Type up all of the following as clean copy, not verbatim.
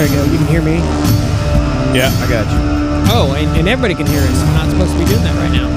we go. You can hear me? Yeah, I got you. Oh, and everybody can hear us. I'm not supposed to be doing that right now.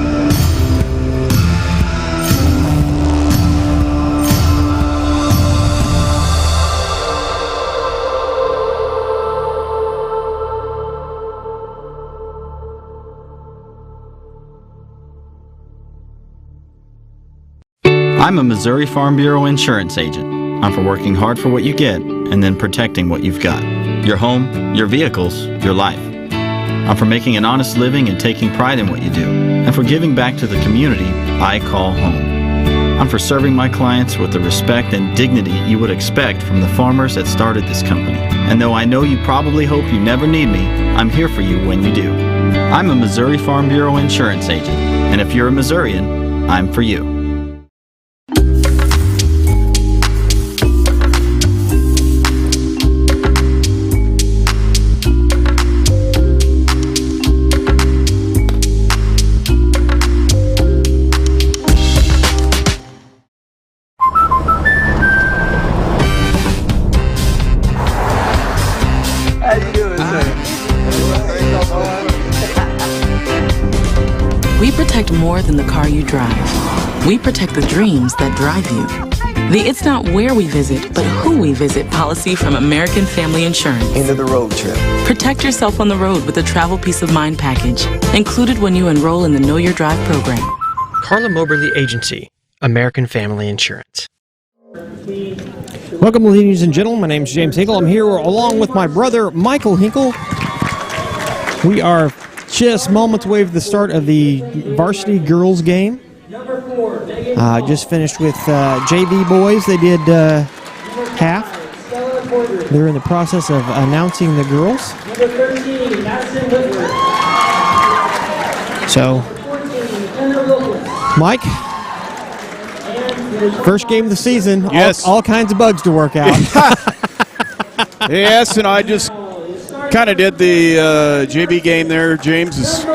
I'm a Missouri Farm Bureau insurance agent. I'm for working hard for what you get and then protecting what you've got. Your home, your vehicles, your life. I'm for making an honest living and taking pride in what you do, and for giving back to the community I call home. I'm for serving my clients with the respect and dignity you would expect from the farmers that started this company. And though I know you probably hope you never need me, I'm here for you when you do. I'm a Missouri Farm Bureau insurance agent, and if you're a Missourian, I'm for you. We protect more than the car you drive. We protect the dreams that drive you. The It's Not Where We Visit, but Who We Visit policy from American Family Insurance. End of the road trip. Protect yourself on the road with the Travel Peace of Mind package, included when you enroll in the Know Your Drive program. CARLA MOBERLY Agency, American Family Insurance. Welcome, ladies and gentlemen. My name is James Hinkle. I'm here along with my brother, Michael Hinkle. We are just moments away from the start of the varsity girls game. Just finished with JV boys. They did half. They're in the process of announcing the girls. So, Mike, first game of the season. Yes. All kinds of bugs to work out. Yes, and I just kind of did the JV game there, James.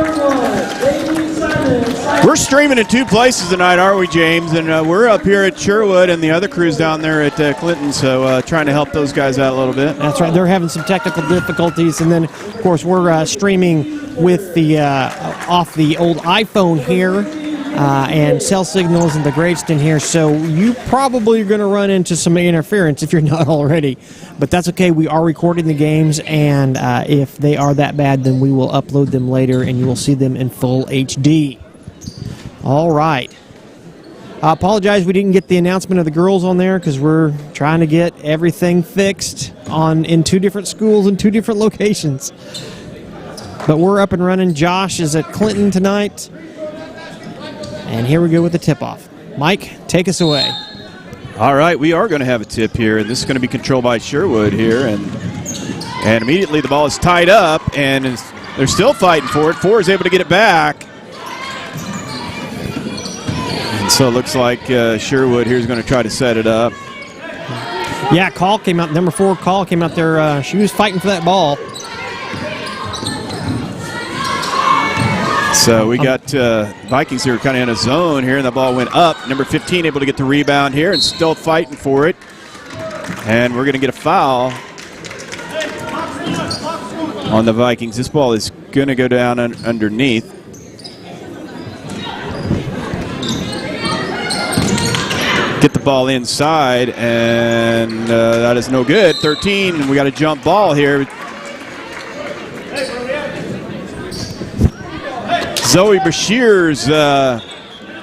We're streaming in two places tonight, aren't we, James? And we're up here at Sherwood, and the other crew's down there at Clinton, so trying to help those guys out a little bit. That's right. They're having some technical difficulties, and then, of course, we're streaming with the off the old iPhone here, and cell signals in the Graveston here, so you probably are going to run into some interference if you're not already. But that's okay. We are recording the games, and if they are that bad, then we will upload them later, and you will see them in full HD. All right. I apologize we didn't get the announcement of the girls on there because we're trying to get everything fixed in two different schools and two different locations. But we're up and running. Josh is at Clinton tonight. And here we go with the tip-off. Mike, take us away. All right, we are going to have a tip here, and this is going to be controlled by Sherwood here. And immediately the ball is tied up, and they're still fighting for it. Four is able to get it back. And so it looks like Sherwood here is going to try to set it up. Yeah, Call came out, number 4 Call came out there. She was fighting for that ball. So we got Vikings here kind of in a zone here, and the ball went up. Number 15 able to get the rebound here and still fighting for it. And we're going to get a foul on the Vikings. This ball is going to go down underneath. Get the ball inside, and that is no good. 13, and we got a jump ball here. Zoe Bashir's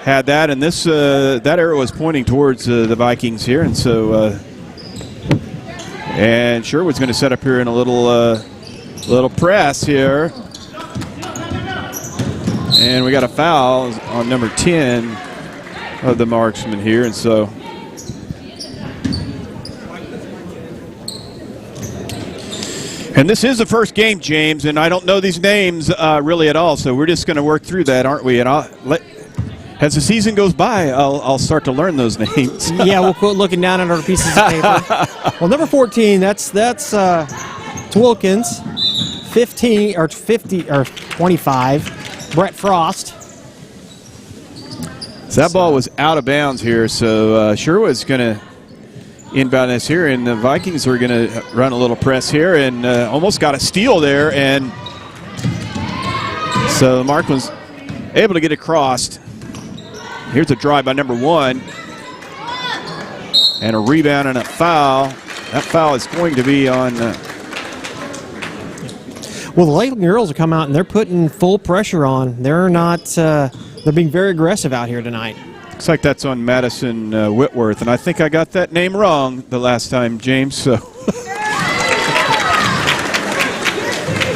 had that, and this that arrow was pointing towards the Vikings here, and so and Sherwood's going to set up here in a little press here, and we got a foul on number 10 of the marksman here, and so and this is the first game, James, and I don't know these names really at all, so we're just going to work through that, aren't we? And as the season goes by, I'll start to learn those names. Yeah, we'll quit looking down at our pieces of paper. Well, number 14, that's Wilkins. 15 or 50 or 25, Brett Frost. So that ball was out of bounds here, so Sherwood's going to inbound this here, and the Vikings are going to run a little press here and almost got a steal there, and so Markland's able to get across. Here's a drive by number 1 and a rebound and a foul. That foul is going to be on well, the Lakeland girls have come out and they're putting full pressure on. They're not they're being very aggressive out here tonight. looks like that's on Madison Whitworth, and I think I got that name wrong the last time, James, so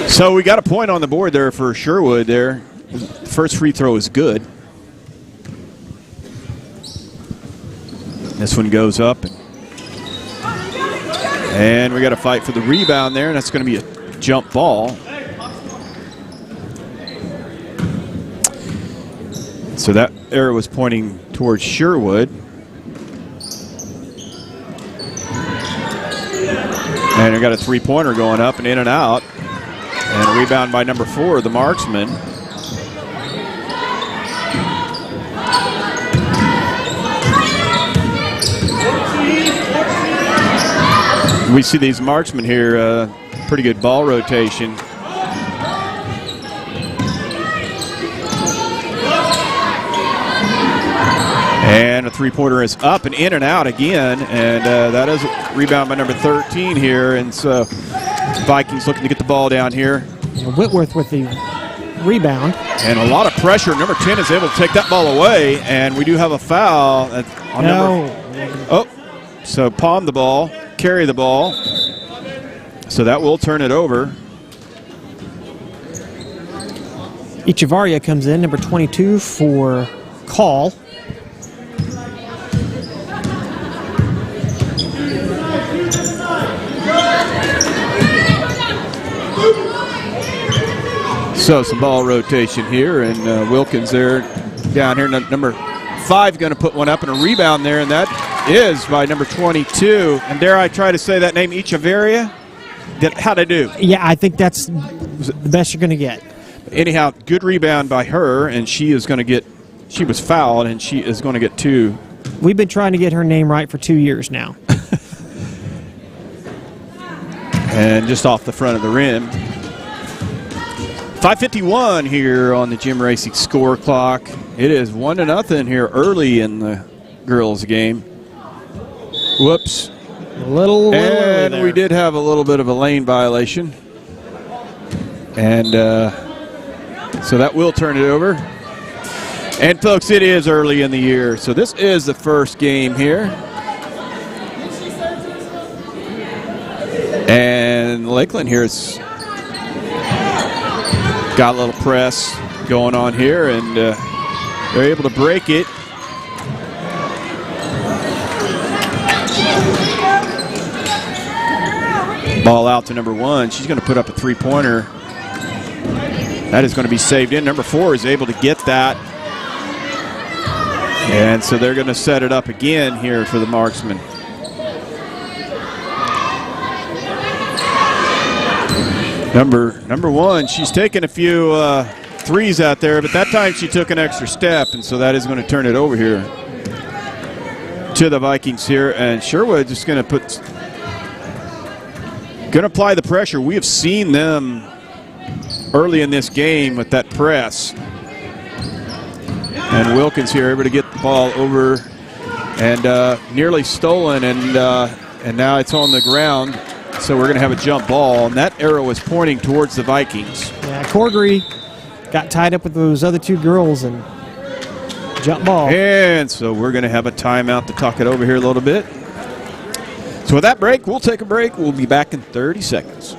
so we got a point on the board there for Sherwood there. The first free throw is good. This one goes up, and we got to fight for the rebound there, and that's going to be a jump ball. So that arrow was pointing towards Sherwood. And we got a three-pointer going up and in and out. And a rebound by number 4, the marksman. We see these marksmen here, pretty good ball rotation. And a three-pointer is up and in and out again, and that is a rebound by number 13 here, and so Vikings looking to get the ball down here. Whitworth with the rebound. And a lot of pressure. Number 10 is able to take that ball away, and we do have a foul. On so palm the ball, carry the ball, so that will turn it over. Echevarria comes in, number 22 for call. So some ball rotation here, and Wilkins there down here. Number 5 going to put one up and a rebound there, and that is by number 22. And dare I try to say that name, Echevarria? How'd I do? Yeah, I think that's the best you're going to get. Anyhow, good rebound by her, and she is going to get, she was fouled, and she is going to get 2. We've been trying to get her name right for 2 years now. And just off the front of the rim. 5:51 here on the Jim Raysik score clock. It is 1-0 here early in the girls' game. Whoops. A little and there. We did have a little bit of a lane violation. And so that will turn it over. And folks, it is early in the year. So this is the first game here. And Lakeland here is got a little press going on here, and they're able to break it. Ball out to number 1. She's going to put up a three-pointer. That is going to be saved in. Number 4 is able to get that. And so they're going to set it up again here for the marksman. Number 1, she's taken a few threes out there, but that time she took an extra step, and so that is going to turn it over here to the Vikings here. And Sherwood just going to apply the pressure. We have seen them early in this game with that press. And Wilkins here able to get the ball over and nearly stolen, and now it's on the ground. So we're going to have a jump ball, and that arrow was pointing towards the Vikings. Yeah, Corgery got tied up with those other 2 girls and jump ball. And so we're going to have a timeout to talk it over here a little bit. So with that break, we'll take a break. We'll be back in 30 seconds.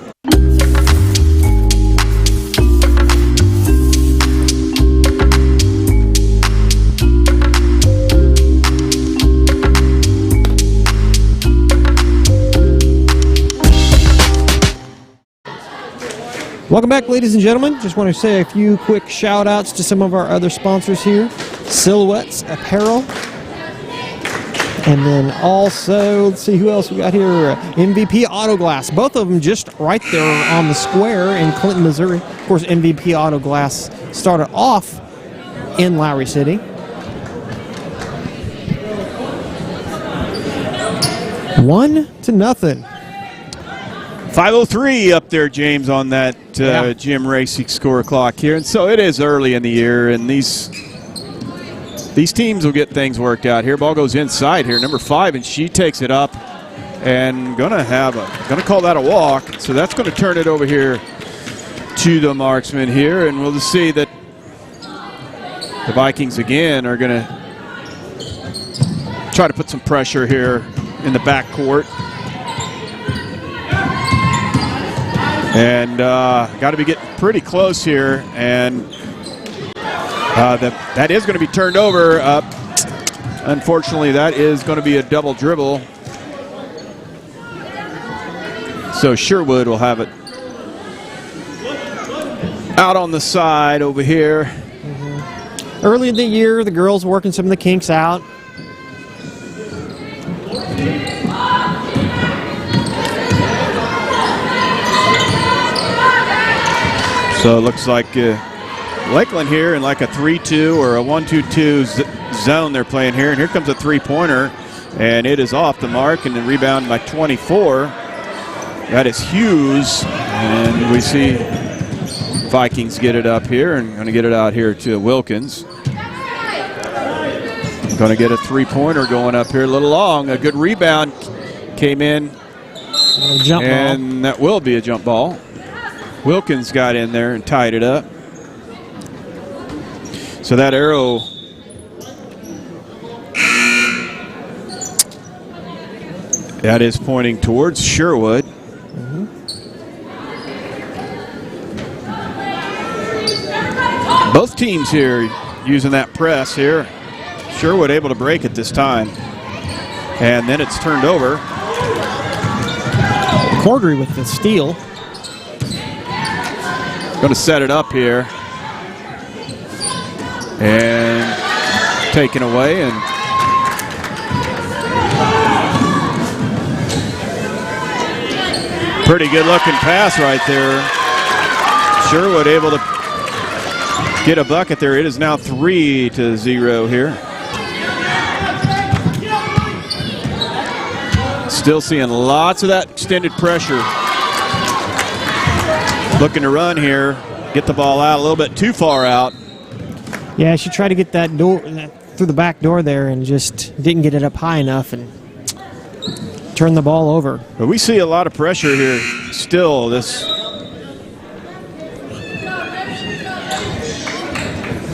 Welcome back, ladies and gentlemen. Just want to say a few quick shout-outs to some of our other sponsors here. Silhouettes Apparel. And then also, let's see who else we got here. MVP Auto Glass. Both of them just right there on the square in Clinton, Missouri. Of course, MVP Auto Glass started off in Lowry City. 1-0. 5:03 up there, James, on that Jim Raysik score clock here. And so it is early in the year, and these teams will get things worked out here. Ball goes inside here, number 5, and she takes it up and gonna call that a walk. So that's gonna turn it over here to the marksman here, and we'll just see that the Vikings again are gonna try to put some pressure here in the backcourt. And got to be getting pretty close here, and that is going to be turned over. Unfortunately, that is going to be a double dribble. So Sherwood will have it out on the side over here. Early in the year, the girls working some of the kinks out. So it looks like Lakeland here in like a 3-2 or a 1-2-2 zone they're playing here. And here comes a three-pointer, and it is off the mark, and then rebound by 24. That is Hughes, and we see Vikings get it up here and going to get it out here to Wilkins. Going to get a three-pointer going up here, a little long. A good rebound came in, and that will be a jump ball. Wilkins got in there and tied it up. So that arrow that is pointing towards Sherwood. Both teams here using that press here. Sherwood able to break it this time. And then it's turned over. Cordry with the steal. Going to set it up here. And taken away. And pretty good looking pass right there. Sherwood able to get a bucket there. It is now 3-0 here. Still seeing lots of that extended pressure. Looking to run here, get the ball out a little bit too far out. Yeah, she tried to get that door through the back door there and just didn't get it up high enough and turned the ball over. But we see a lot of pressure here still.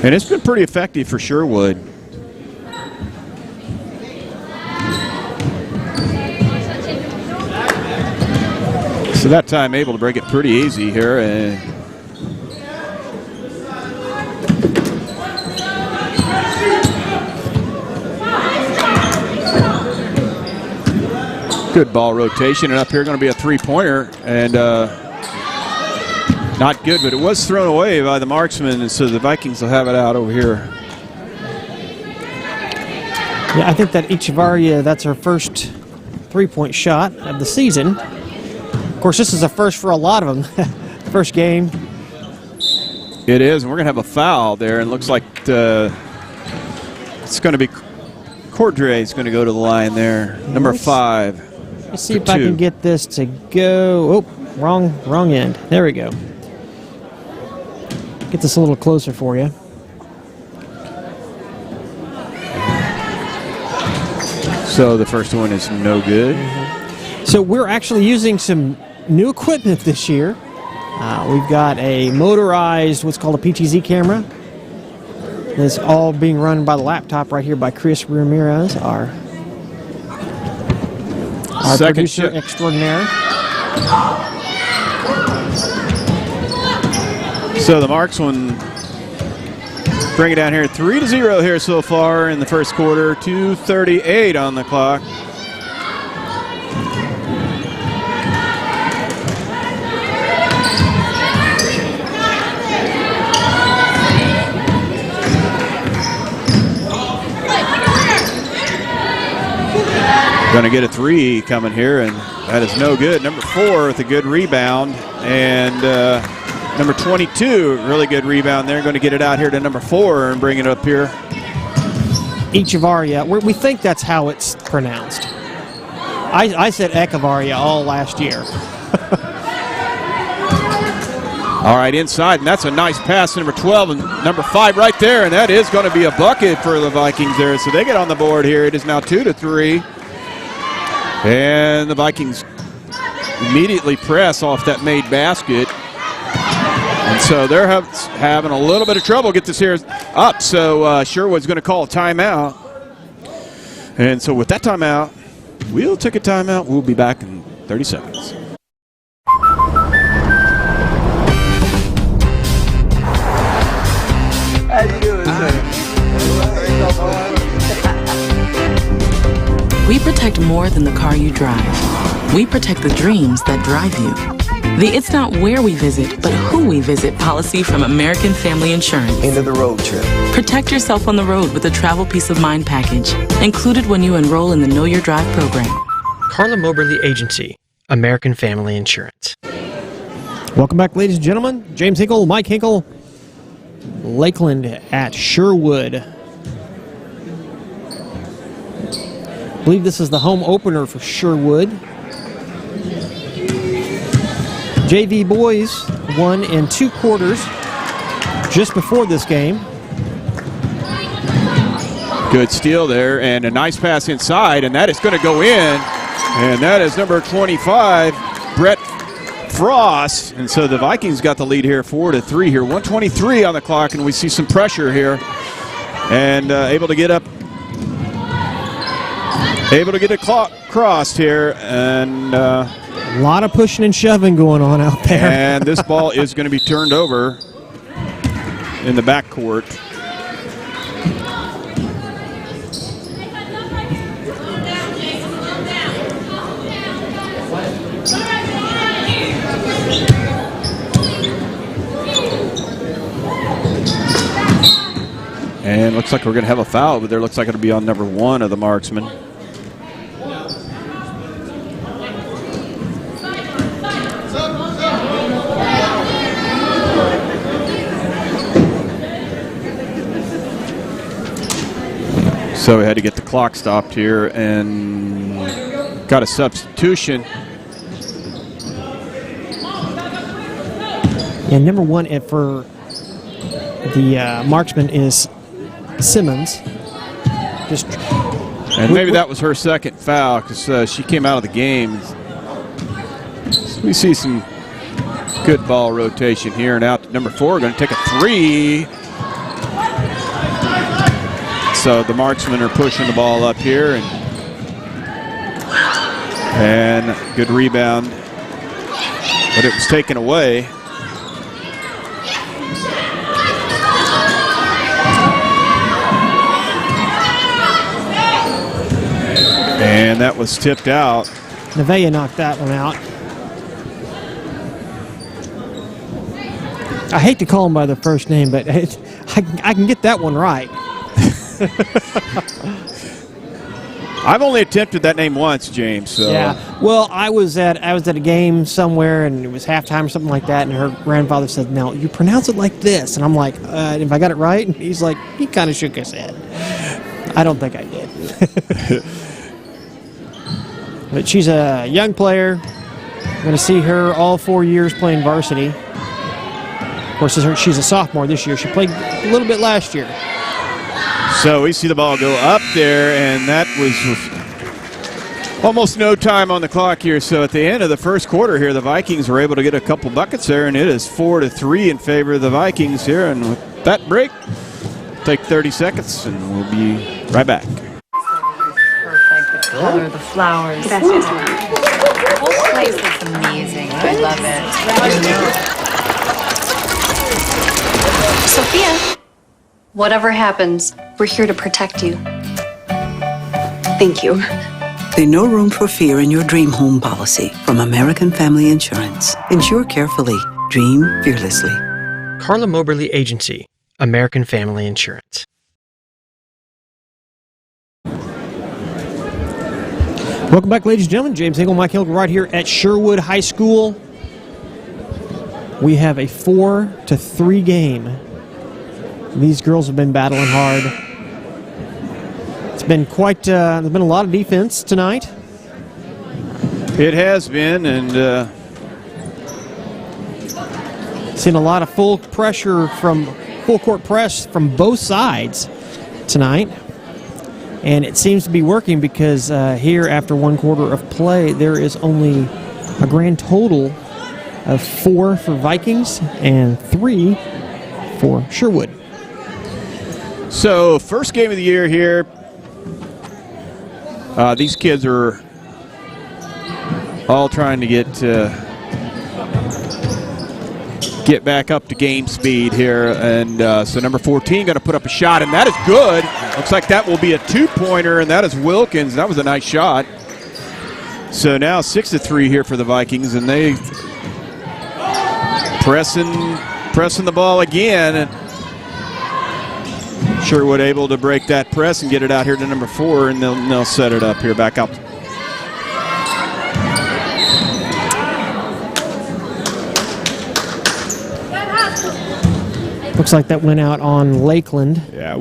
And it's been pretty effective for Sherwood. So that time able to break it pretty easy here. Good ball rotation, and up here going to be a three-pointer, and not good, but it was thrown away by the marksman, and so the Vikings will have it out over here. Yeah, I think that Echevarria, that's her first three-point shot of the season. Of course, this is a first for a lot of them. First game. It is, and we're going to have a foul there, and looks like it's going to be Cordray is going to go to the line there, number 5. Let's see if I can get this to go. Oh, wrong end. There we go. Get this a little closer for you. So the first one is no good. So we're actually using some new equipment this year. We've got a motorized, what's called a PTZ camera. It's all being run by the laptop right here by Chris Ramirez, our producer extraordinaire. So the marksman bring it down here, 3-0 here so far in the first quarter, 2:38 on the clock. Going to get a three coming here, and that is no good. Number 4 with a good rebound, and number 22, really good rebound there. Going to get it out here to number 4 and bring it up here. Echevarria, we think that's how it's pronounced. I said Echevarria all last year. All right, inside, and that's a nice pass to number 12 and number 5 right there, and that is going to be a bucket for the Vikings there. So they get on the board here. It is now 2-3, and the Vikings immediately press off that made basket, and so they're having a little bit of trouble get this here up. So Sherwood's going to call a timeout, and so with that timeout, we'll take a timeout. We'll be back in 30 seconds. We protect more than the car you drive. We protect the dreams that drive you. The It's Not Where We Visit, but Who We Visit policy from American Family Insurance. End of the road trip. Protect yourself on the road with a travel peace of mind package, included when you enroll in the Know Your Drive program. CARLA MOBERLY Agency, American Family Insurance. Welcome back, ladies and gentlemen. James Hinkle, Mike Hinkle, Lakeland at Sherwood. I believe this is the home opener for Sherwood. JV boys won in 2 quarters just before this game. Good steal there, and a nice pass inside, and that is going to go in, and that is number 25, Brett Frost. And so the Vikings got the lead here, 4-3 here, 1:23 on the clock, and we see some pressure here, and able to get a clock crossed here, and A lot of pushing and shoving going on out there. and this ball is going to be turned over in the backcourt. And looks like we're going to have a foul, but there looks like it'll be on number 1 of the marksman. So we had to get the clock stopped here and got a substitution. Yeah, number 1 for the marksman is Simmons. And maybe that was her second foul because she came out of the game. So we see some good ball rotation here. And out to number 4, going to take a 3. So the marksmen are pushing the ball up here, and good rebound, but it was taken away. And that was tipped out. Nevaeh knocked that one out. I hate to call him by the first name, but I can get that one right. I've only attempted that name once, James. So. Yeah. Well, I was at a game somewhere, and it was halftime or something like that, and her grandfather said, "Now you pronounce it like this," and I'm like, "If I got it right?" And he's like, he kind of shook his head. I don't think I did. But she's a young player. I'm going to see her all 4 years playing varsity. Of course, she's a sophomore this year. She played a little bit last year. So we see the ball go up there, and that was almost no time on the clock here. So at the end of the first quarter here, the Vikings were able to get a couple buckets there, and it is 4-3 in favor of the Vikings here. And with that break, take 30 seconds, and we'll be right back. Perfect. The color, the flowers. That's just right. The whole place looks amazing. I love it. Sophia, whatever happens, we're here to protect you. Thank you. There's no room for fear in your dream home policy from American Family Insurance. Insure carefully. Dream fearlessly. CARLA MOBERLY Agency, American Family Insurance. Welcome back, ladies and gentlemen. James Hinkle, Mike Hinkle, right here at Sherwood High School. We have a 4-3 game. These girls have been battling hard. It's been quite, there's been a lot of defense tonight. It has been, and seen a lot of full court press from both sides tonight. And it seems to be working because here, after 1 quarter of play, there is only a grand total of 4 for Vikings and 3 for Sherwood. So, first game of the year here. These kids are all trying to get back up to game speed here. And so number 14 going to put up a shot, and that is good. Looks like that will be a 2-pointer, and that is Wilkins. That was a nice shot. So now 6-3 here for the Vikings, and they pressing the ball again. And Sherwood able to break that press and get it out here to number 4, and they'll set it up here back up. Looks like that went out on Lakeland. Yeah,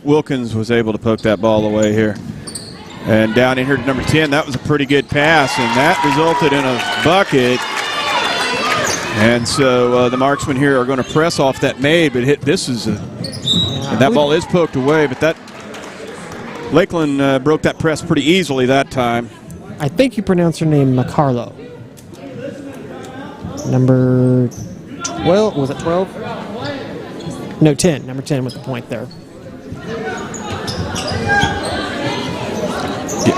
Wilkins was able to poke that ball away here. And down in here to number 10, that was a pretty good pass, and that resulted in a bucket. And so the marksmen here are going to press off that made, but and that ball is poked away, but that Lakeland broke that press pretty easily that time. I think you pronounce her name McCarlo. Number 12, was it 12? No, 10. Number 10 with the point there.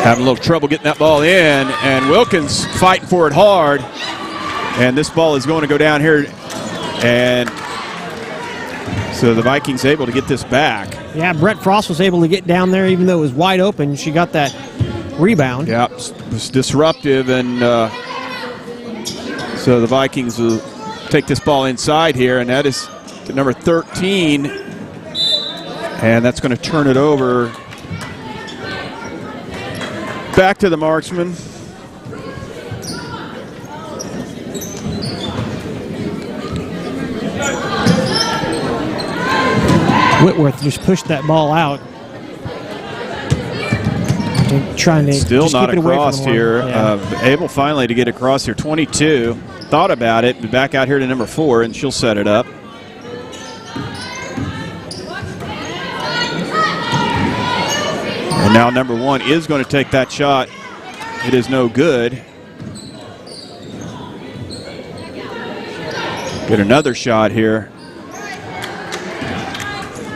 Having a little trouble getting that ball in, and Wilkins fighting for it hard. And this ball is going to go down here, and so the Vikings able to get this back. Yeah, Brett Frost was able to get down there even though it was wide open. She got that rebound. Yeah, it was disruptive, and so the Vikings will take this ball inside here, and that is to number 13, and that's going to turn it over back to the marksman. Whitworth just pushed that ball out. Trying to still just not keep it away across from here. Yeah. Able finally to get across here. 22. Thought about it, but back out here to number 4, and she'll set it up. And now number 1 is going to take that shot. It is no good. Get another shot here.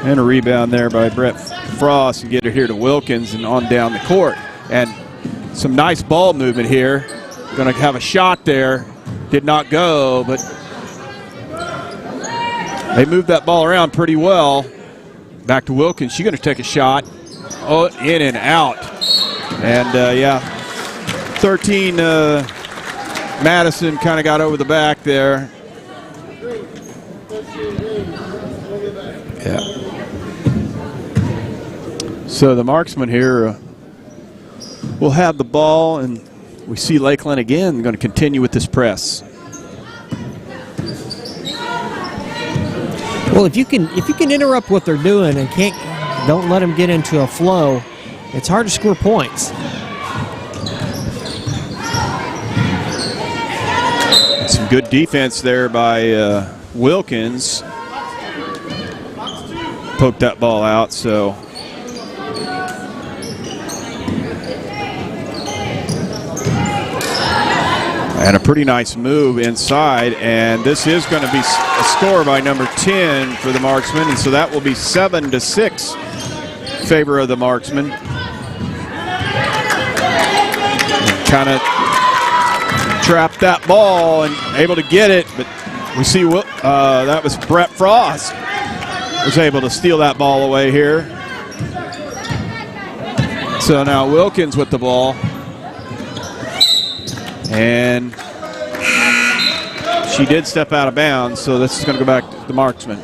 And a rebound there by Brett Frost, and get it here to Wilkins and on down the court. And some nice ball movement here. Going to have a shot there. Did not go, but they moved that ball around pretty well. Back to Wilkins. She's going to take a shot. Oh, in and out. And, yeah, 13, Madison kind of got over the back there. Yeah. So the marksman here will have the ball, and we see Lakeland again going to continue with this press. Well, if you can interrupt what they're doing and don't let them get into a flow, it's hard to score points. Some good defense there by Wilkins. Poked that ball out, so. And a pretty nice move inside, and this is going to be a score by number 10 for the marksman, and so that will be 7-6 in favor of the marksman. Kind of trapped that ball and able to get it, but we see that was Brett Frost was able to steal that ball away here. So now Wilkins with the ball. And she did step out of bounds, so this is going to go back to the marksman.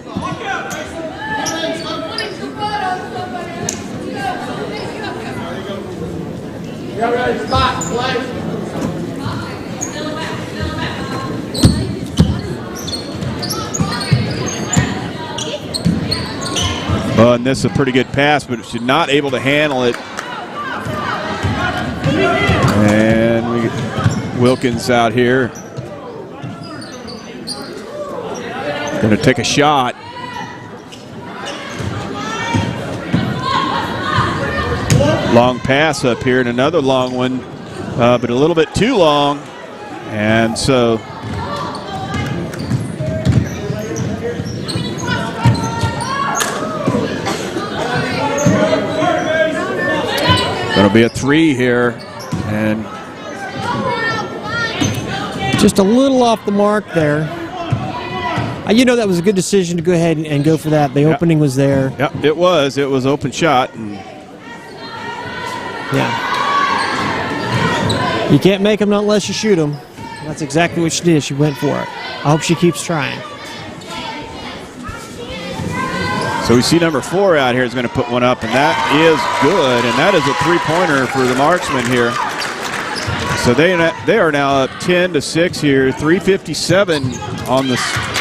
And this is a pretty good pass, but she's not able to handle it. And we Wilkins out here. Going to take a shot. Long pass up here and another long one, but a little bit too long. And so that'll be a 3 here. And just a little off the mark there. You know, that was a good decision to go ahead and go for that. The opening was there. Yep, it was. It was open shot. And yeah. You can't make them unless you shoot them. That's exactly what she did. She went for it. I hope she keeps trying. So we see number 4 out here is going to put one up, and that is good. And that is a 3-pointer for the marksman here. So they are now up 10-6 here. 3:57 on the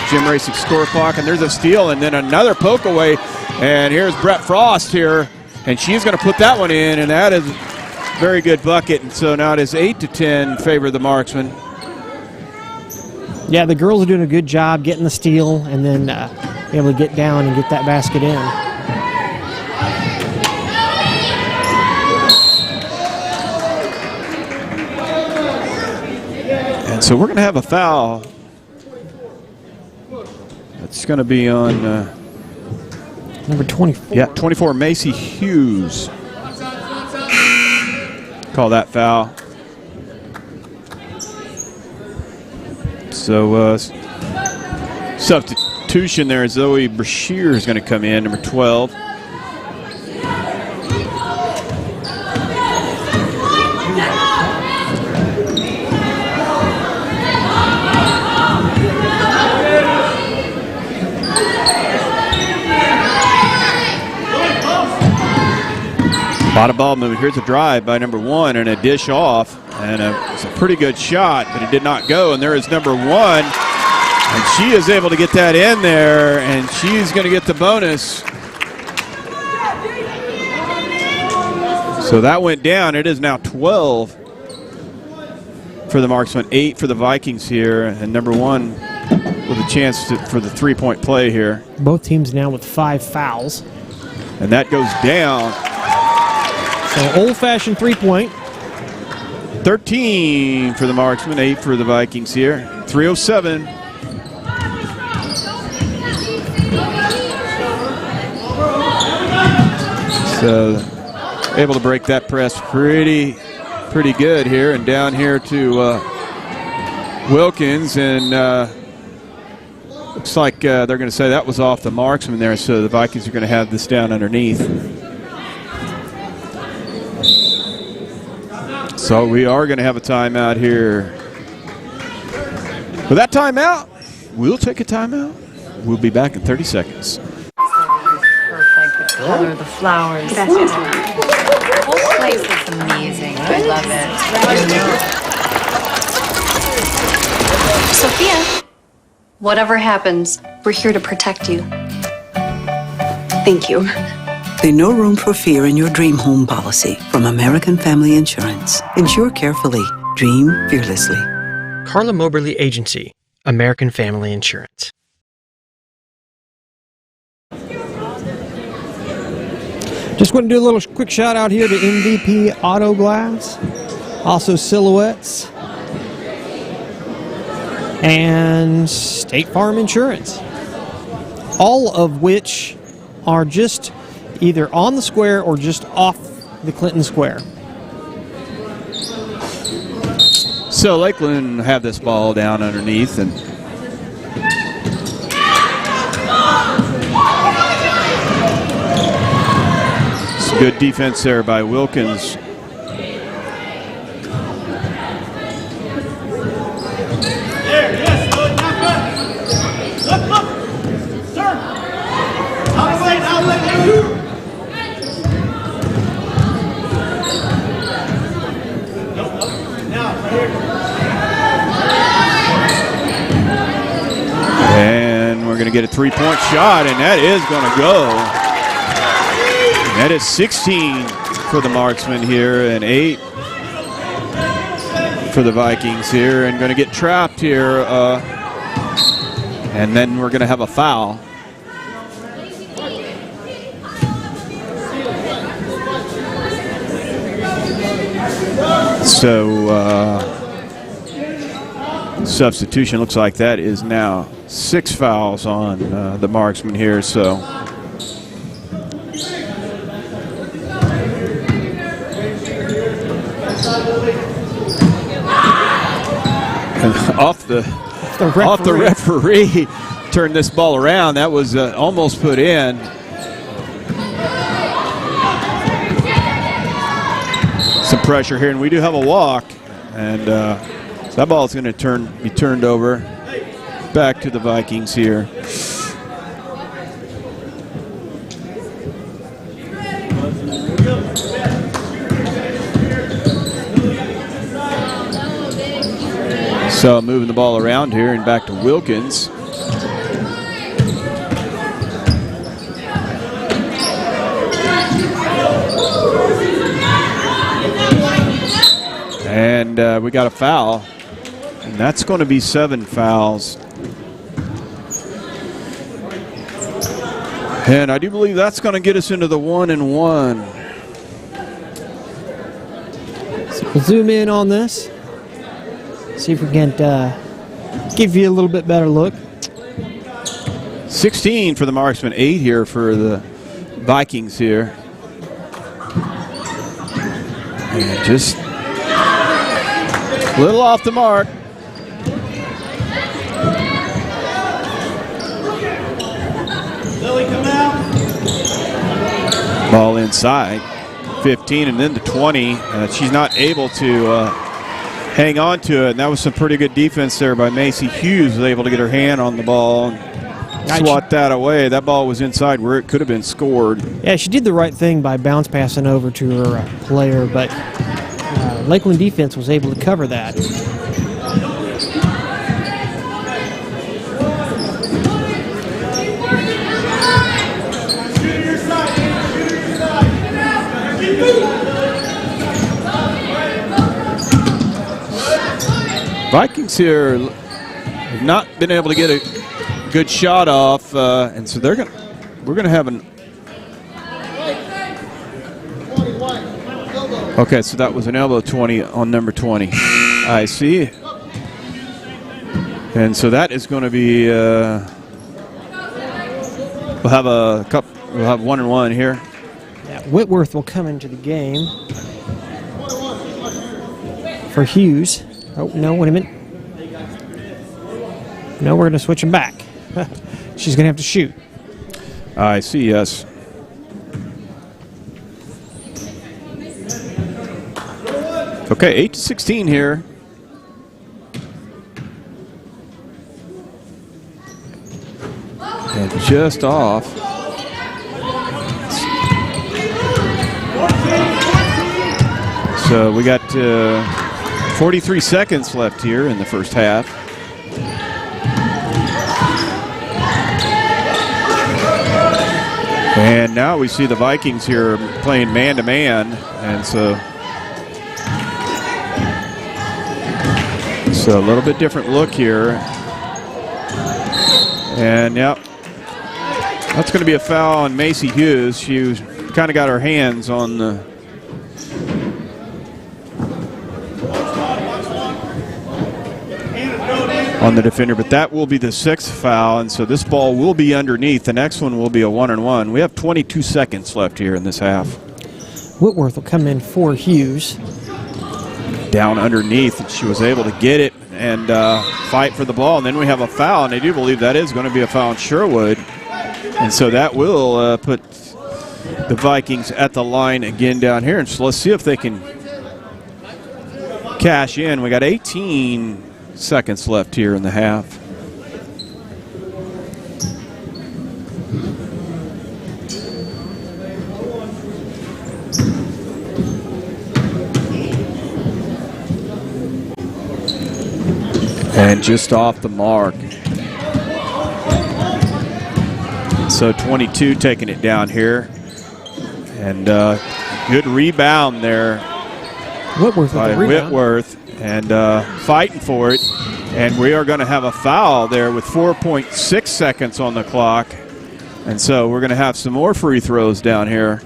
Jim Raysik score clock, and there's a steal, and then another poke away. And here's Brett Frost here, and she's going to put that one in, and that is a very good bucket. And so now it is 8-10 in favor of the marksman. Yeah, the girls are doing a good job getting the steal and then able to get down and get that basket in. And so we're going to have a foul. It's going to be on number 24. Yeah, 24, Macy Hughes. Call that foul. So substitution there. Zoe Brashear is going to come in, number 12. Bottom ball movement. Here's a drive by number 1 and a dish off. And it's a pretty good shot, but it did not go. And there is number 1. And she is able to get that in there. And she's going to get the bonus. So that went down. It is now 12 for the marksman, 8 for the Vikings here. And number 1 with a chance for the 3-point play here. Both teams now with 5 fouls. And that goes down. So old-fashioned 3-point. 13 for the marksman, 8 for the Vikings here. 3:07. So able to break that press pretty good here. And down here to Wilkins. And looks like they're going to say that was off the marksman there. So the Vikings are going to have this down underneath. So we are going to have a timeout here. With that timeout, we'll take a timeout. We'll be back in 30 seconds. Perfect. The color, the flowers. The whole place is amazing. I love it. Sophia, whatever happens, we're here to protect you. Thank you. There's no room for fear in your dream home policy from American Family Insurance. Insure carefully. Dream fearlessly. CARLA MOBERLY Agency, American Family Insurance. Just want to do a little quick shout out here to MVP Auto Glass, also Silhouettes, and State Farm Insurance, all of which are just either on the square or just off the Clinton Square. So Lakeland have this ball down underneath, and some good defense there by Wilkins. And we're going to get a 3-point shot, and that is going to go. And that is 16 for the marksman here, and 8 for the Vikings here, and going to get trapped here. And then we're going to have a foul. So substitution looks like that is now 6 fouls on the marksman here. So off the referee turned this ball around. That was almost put in. Some pressure here, and we do have a walk, and so that ball is going to be turned over back to the Vikings here. So moving the ball around here and back to Wilkins. And we got a foul, and that's going to be 7 fouls. And I do believe that's going to get us into the 1-and-1. So we'll zoom in on this. See if we can give you a little bit better look. 16 for the marksman, 8 here for the Vikings here. And just a little off the mark. Ball inside. 15 and then to 20. She's not able to hang on to it, and that was some pretty good defense there by Macy Hughes. Was able to get her hand on the ball and swat that away. That ball was inside where it could have been scored. Yeah, she did the right thing by bounce passing over to her player, but Lakeland defense was able to cover that. Vikings here have not been able to get a good shot off, and so we're gonna have an. Okay, so that was an elbow 20 on number 20. I see. And so that is going to be. We'll have a couple. We'll have 1-and-1 here. Yeah, Whitworth will come into the game for Hughes. Oh, no, wait a minute. No, we're going to switch him back. She's going to have to shoot. I see, yes. Okay, 8-16 here. And just off. So we got 43 seconds left here in the first half. And now we see the Vikings here playing man-to-man, and so a little bit different look here. And yep, that's going to be a foul on Macy Hughes. She kind of got her hands on the defender, but that will be the 6th foul, and so this ball will be underneath. The next one will be a 1-and-1. We have 22 seconds left here in this half. Whitworth will come in for Hughes. Down underneath, and she was able to get it and fight for the ball, and then we have a foul, and I do believe that is going to be a foul on Sherwood, and so that will put the Vikings at the line again down here, and so let's see if they can cash in. We got 18 seconds left here in the half. And just off the mark. So 22 taking it down here. And good rebound there Whitworth by Whitworth. and fighting for it. And we are going to have a foul there with 4.6 seconds on the clock. And so we're going to have some more free throws down here.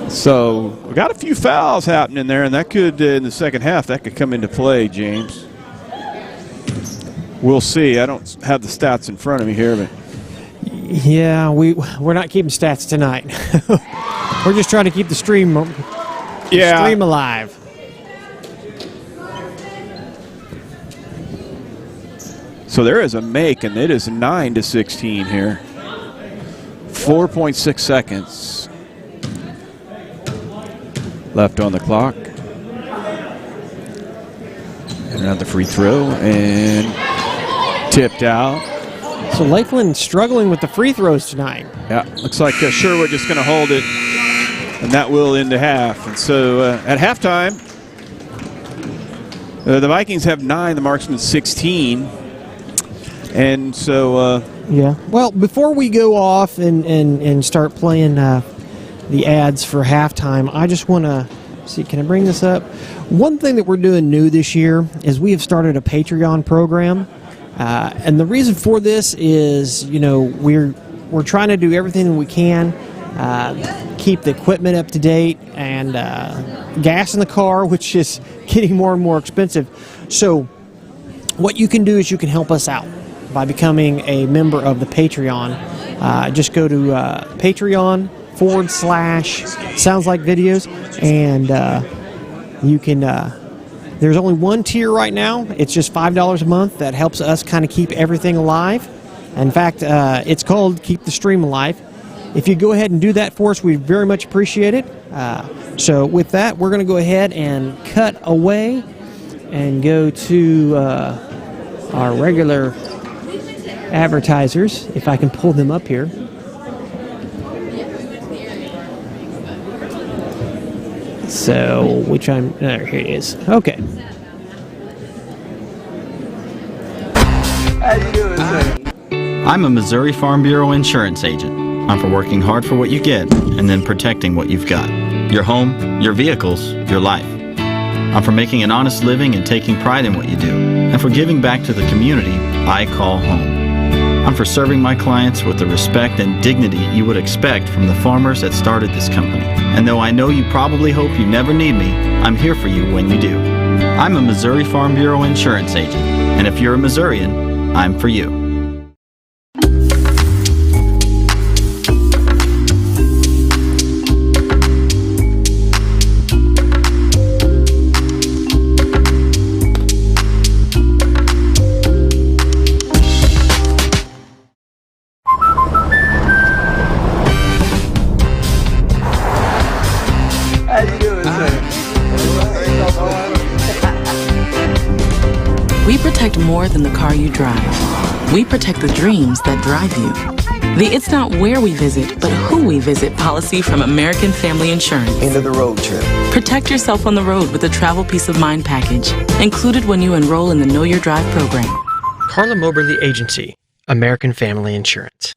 So we got a few fouls happening there, and that could, in the second half, that could come into play, James. We'll see. I don't have the stats in front of me here, but yeah, we're not keeping stats tonight. We're just trying to keep the stream alive. So there is a make, and it is 9-16 here. 4.6 seconds left on the clock. And another free throw, and tipped out. So Lakeland struggling with the free throws tonight. Yeah, looks like Sherwood just going to hold it, and that will end the half. And so at halftime, the Vikings have 9, the Marksmen 16. And so yeah. Well, before we go off and start playing the ads for halftime, I just want to see, can I bring this up? One thing that we're doing new this year is we have started a Patreon program. And the reason for this is, you know, we're trying to do everything we can, keep the equipment up to date, and gas in the car, which is getting more and more expensive. So what you can do is you can help us out by becoming a member of the Patreon. Just go to Patreon/Sounds Like Videos, and you can, there's only one tier right now. It's just $5 a month. That helps us kind of keep everything alive. In fact, it's called Keep the Stream Alive. If you go ahead and do that for us, we very much appreciate it. So with that, we're going to go ahead and cut away and go to our regular advertisers, if I can pull them up here. So, here it is. Okay. I'm a Missouri Farm Bureau insurance agent. I'm for working hard for what you get and then protecting what you've got. Your home, your vehicles, your life. I'm for making an honest living and taking pride in what you do, and for giving back to the community I call home. I'm for serving my clients with the respect and dignity you would expect from the farmers that started this company. And though I know you probably hope you never need me, I'm here for you when you do. I'm a Missouri Farm Bureau insurance agent, and if you're a Missourian, I'm for you. We protect more than the car you drive. We protect the dreams that drive you. The It's Not Where We Visit, but Who We Visit policy from American Family Insurance. End of the road trip. Protect yourself on the road with the Travel Peace of Mind package, included when you enroll in the Know Your Drive program. CARLA MOBERLY Agency, American Family Insurance.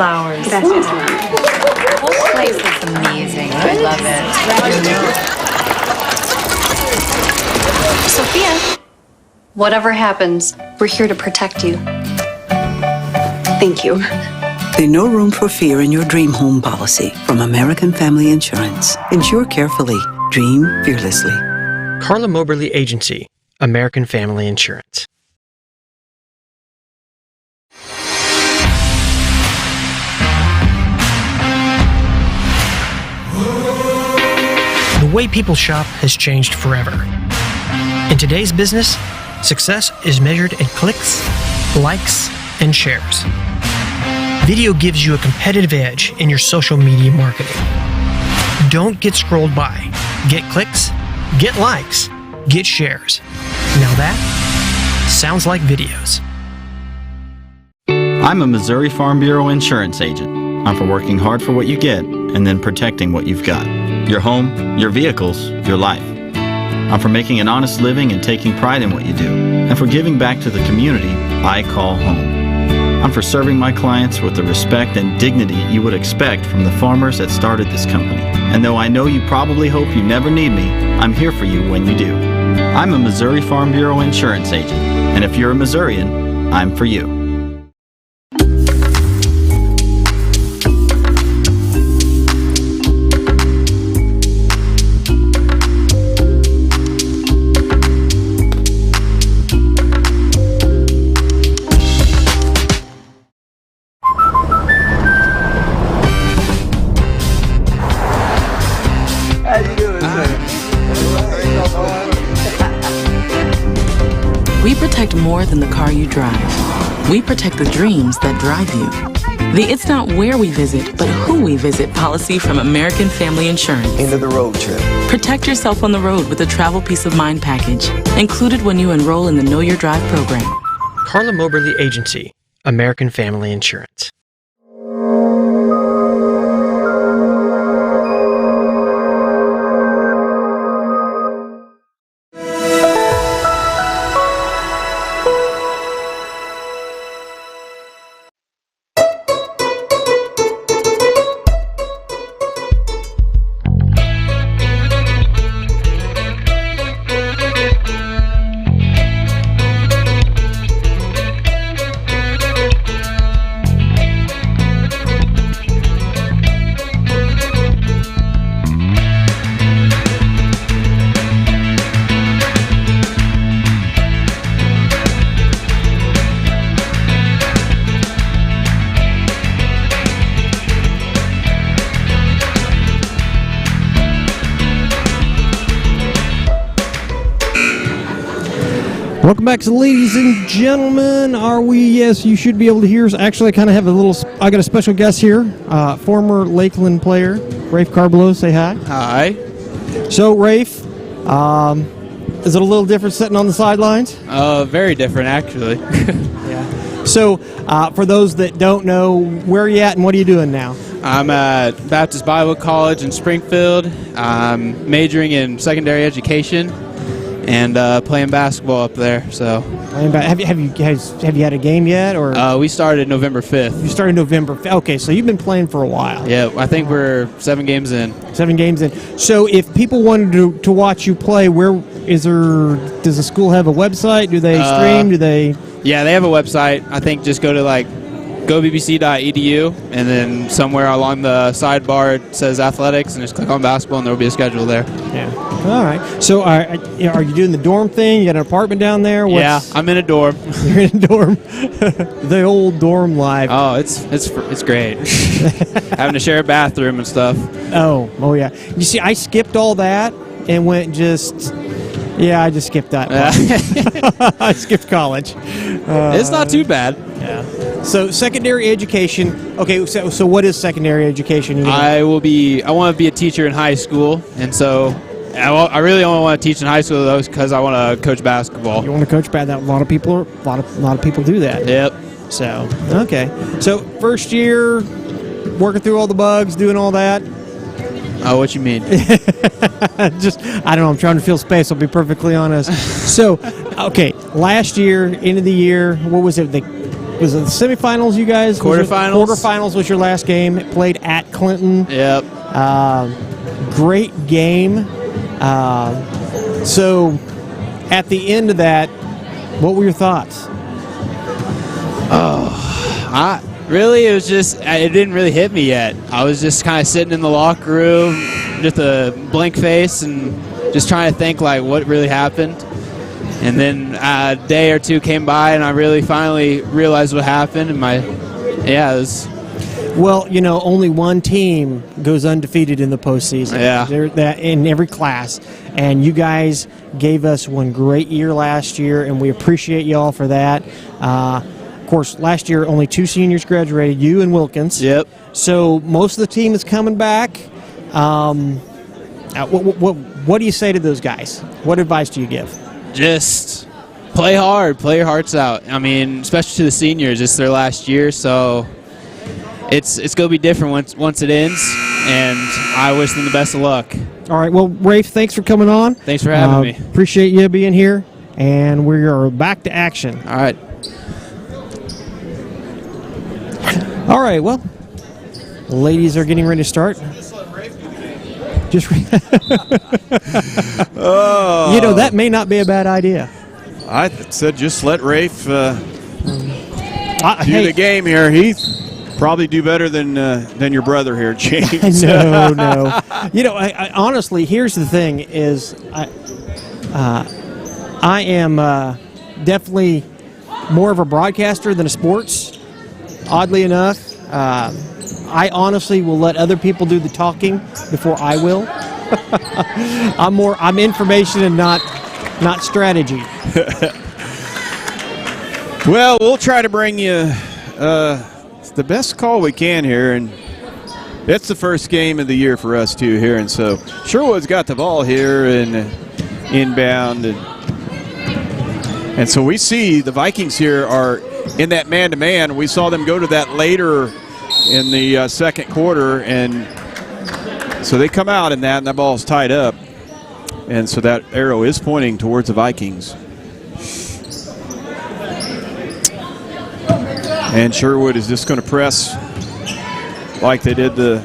flowers. The whole place looks amazing. I love it. Sophia, whatever happens, we're here to protect you. Thank you. The No Room for Fear in Your Dream Home policy from American Family Insurance. Insure carefully. Dream fearlessly. CARLA MOBERLY Agency, American Family Insurance. The way people shop has changed forever. In today's business, success is measured in clicks, likes, and shares. Video gives you a competitive edge in your social media marketing. Don't get scrolled by. Get clicks, get likes, get shares. Now that sounds like videos. I'm a Missouri Farm Bureau insurance agent. I'm for working hard for what you get and then protecting what you've got. Your home, your vehicles, your life. I'm for making an honest living and taking pride in what you do, and for giving back to the community I call home. I'm for serving my clients with the respect and dignity you would expect from the farmers that started this company. And though I know you probably hope you never need me, I'm here for you when you do. I'm a Missouri Farm Bureau insurance agent, and if you're a Missourian, I'm for you. We protect more than the car you drive. We protect the dreams that drive you. The It's Not Where We Visit, but Who We Visit policy from American Family Insurance. End of the road trip. Protect yourself on the road with a travel peace of mind package, included when you enroll in the Know Your Drive program. CARLA MOBERLY Agency, American Family Insurance. Welcome back, ladies and gentlemen. Are we? Yes, you should be able to hear us. Actually, I kind of have a little. I got a special guest here, former Lakeland player, Rafe Carblow. Say hi. Hi. So, Rafe, is it a little different sitting on the sidelines? Very different, actually. Yeah. So, for those that don't know, where are you at and what are you doing now? I'm at Baptist Bible College in Springfield. I'm majoring in secondary education and playing basketball up there. So, have you had a game yet, or we started November 5th. You started November 5th. Okay, so you've been playing for a while. Yeah, I think we're 7 games in. 7 games in. So, if people wanted to watch you play, where is there? Does the school have a website? Do they stream? Do they? Yeah, they have a website. I think just go to gobbc.edu, and then somewhere along the sidebar it says athletics, and just click on basketball, and there will be a schedule there. Yeah. All right. So are you doing the dorm thing? You got an apartment down there? Yeah, I'm in a dorm. You're in a dorm. The old dorm life. Oh, it's great. Having to share a bathroom and stuff. Oh yeah. You see, I skipped all that and went just. Yeah, I just skipped that. I skipped college. It's not too bad. Yeah. So secondary education. Okay. So what is secondary education? I want to be a teacher in high school, and so I really only want to teach in high school though, because I want to coach basketball. You want to coach basketball? A lot of people do that. Yep. So okay. So first year, working through all the bugs, doing all that. Oh, what you mean? Just, I don't know. I'm trying to fill space. I'll be perfectly honest. So, okay, last year, end of the year, what was it? was it the semifinals? You guys Quarterfinals. Quarterfinals was your last game. Played at Clinton. Yep. Great game. So, at the end of that, what were your thoughts? Really, it was just, it didn't really hit me yet. I was just kind of sitting in the locker room, just a blank face, and just trying to think, like, what really happened. And then a day or two came by, and I really finally realized what happened. And it was. Well, you know, only one team goes undefeated in the postseason. Yeah. That in every class. And you guys gave us one great year last year, and we appreciate you all for that. Of course, last year only 2 seniors graduated, you and Wilkins. Yep. So most of the team is coming back. What do you say to those guys? What advice do you give? Just play hard, play your hearts out. I mean, especially to the seniors, it's their last year, so it's going to be different once it ends, and I wish them the best of luck. All right, well, Rafe, thanks for coming on. Thanks for having me. Appreciate you being here, and we are back to action. All right. All right, well, ladies are getting ready to start. Just you know, that may not be a bad idea. I said just let Rafe do Hey, the game here. He probably do better than your brother here, James. no. You know, I honestly, here's the thing: is I am definitely more of a broadcaster than a sports. Oddly enough, I honestly will let other people do the talking before I will. I'm information and not strategy. Well, we'll try to bring you the best call we can here, and it's the first game of the year for us too here, and so Sherwood's got the ball here and inbound, and so we see the Vikings here are in that man-to-man. We saw them go to that later in the second quarter, and so they come out in that, and that ball is tied up, and so that arrow is pointing towards the Vikings. And Sherwood is just going to press like they did the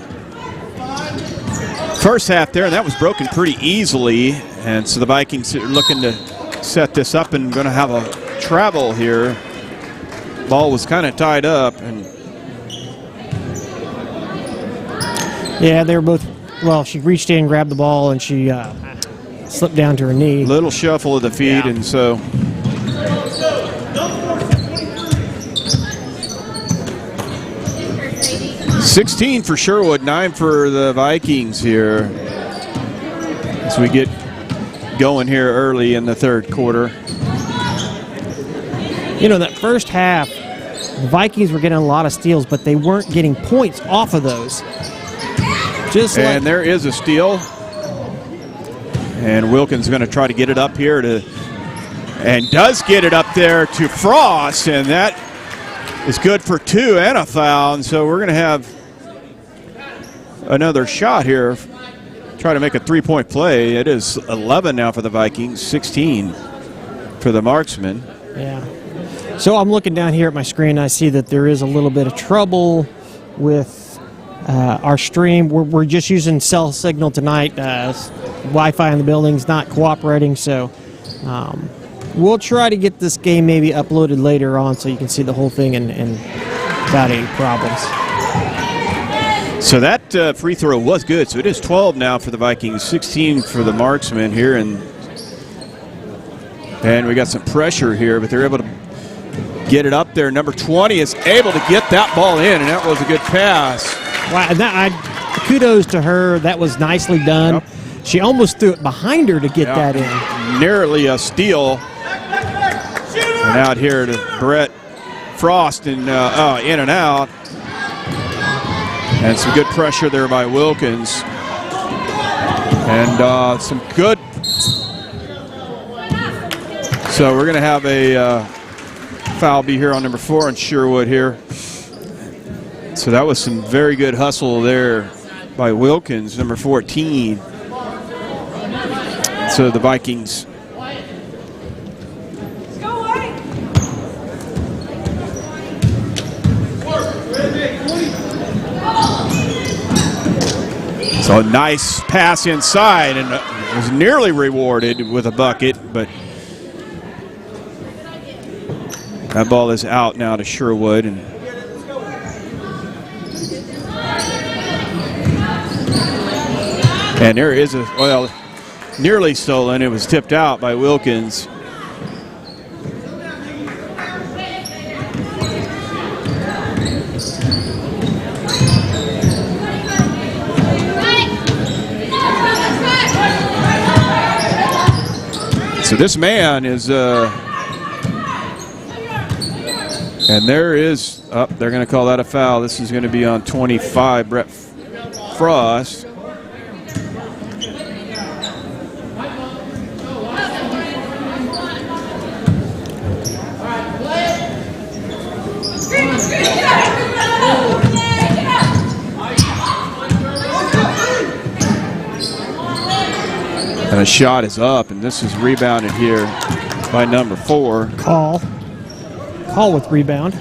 first half there, and that was broken pretty easily, and so the Vikings are looking to set this up and going to have a travel here. Ball was kind of tied up, and yeah, they were both. Well, she reached in, grabbed the ball, and she slipped down to her knee. Little shuffle of the feet, yeah. And so 16 for Sherwood, 9 for the Vikings here as we get going here early in the third quarter. You know, that first half, the Vikings were getting a lot of steals, but they weren't getting points off of those. And there is a steal. And Wilkins is going to try to get it up here and does get it up there to Frost, and that is good for 2 and a foul. And so we're going to have another shot here. Try to make a 3-point play. It is 11 now for the Vikings, 16 for the marksman. Yeah. So I'm looking down here at my screen. I see that there is a little bit of trouble with our stream. We're just using cell signal tonight. Wi-Fi in the building's not cooperating, so we'll try to get this game maybe uploaded later on so you can see the whole thing and without any problems. So that free throw was good. So it is 12 now for the Vikings, 16 for the marksman here, and we got some pressure here, but they're able to get it up there. Number 20 is able to get that ball in, and that was a good pass. Wow, kudos to her. That was nicely done. Yep. She almost threw it behind her to get that in. Nearly a steal. And out here to Brett Frost and in and out. And some good pressure there by Wilkins. And some good. So we're going to have a foul be here on number 4 on Sherwood here. So that was some very good hustle there by Wilkins, number 14. So the Vikings. So a nice pass inside, and was nearly rewarded with a bucket, but that ball is out now to Sherwood. And there is nearly stolen. It was tipped out by Wilkins. So this man is, and there is, they're going to call that a foul. This is going to be on 25, Brett Frost. And a shot is up, and this is rebounded here by number 4. Call with rebound.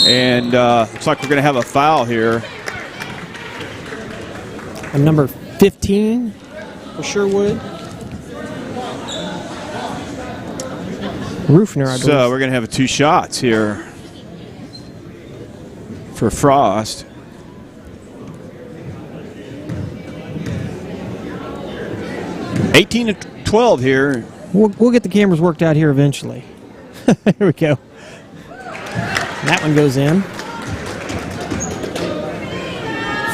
And looks like we're going to have a foul here. And number 15 for Sherwood. Rufner, I believe. So we're going to have 2 shots here for Frost. (18-12) here. We'll get the cameras worked out here eventually. Here we go. That one goes in.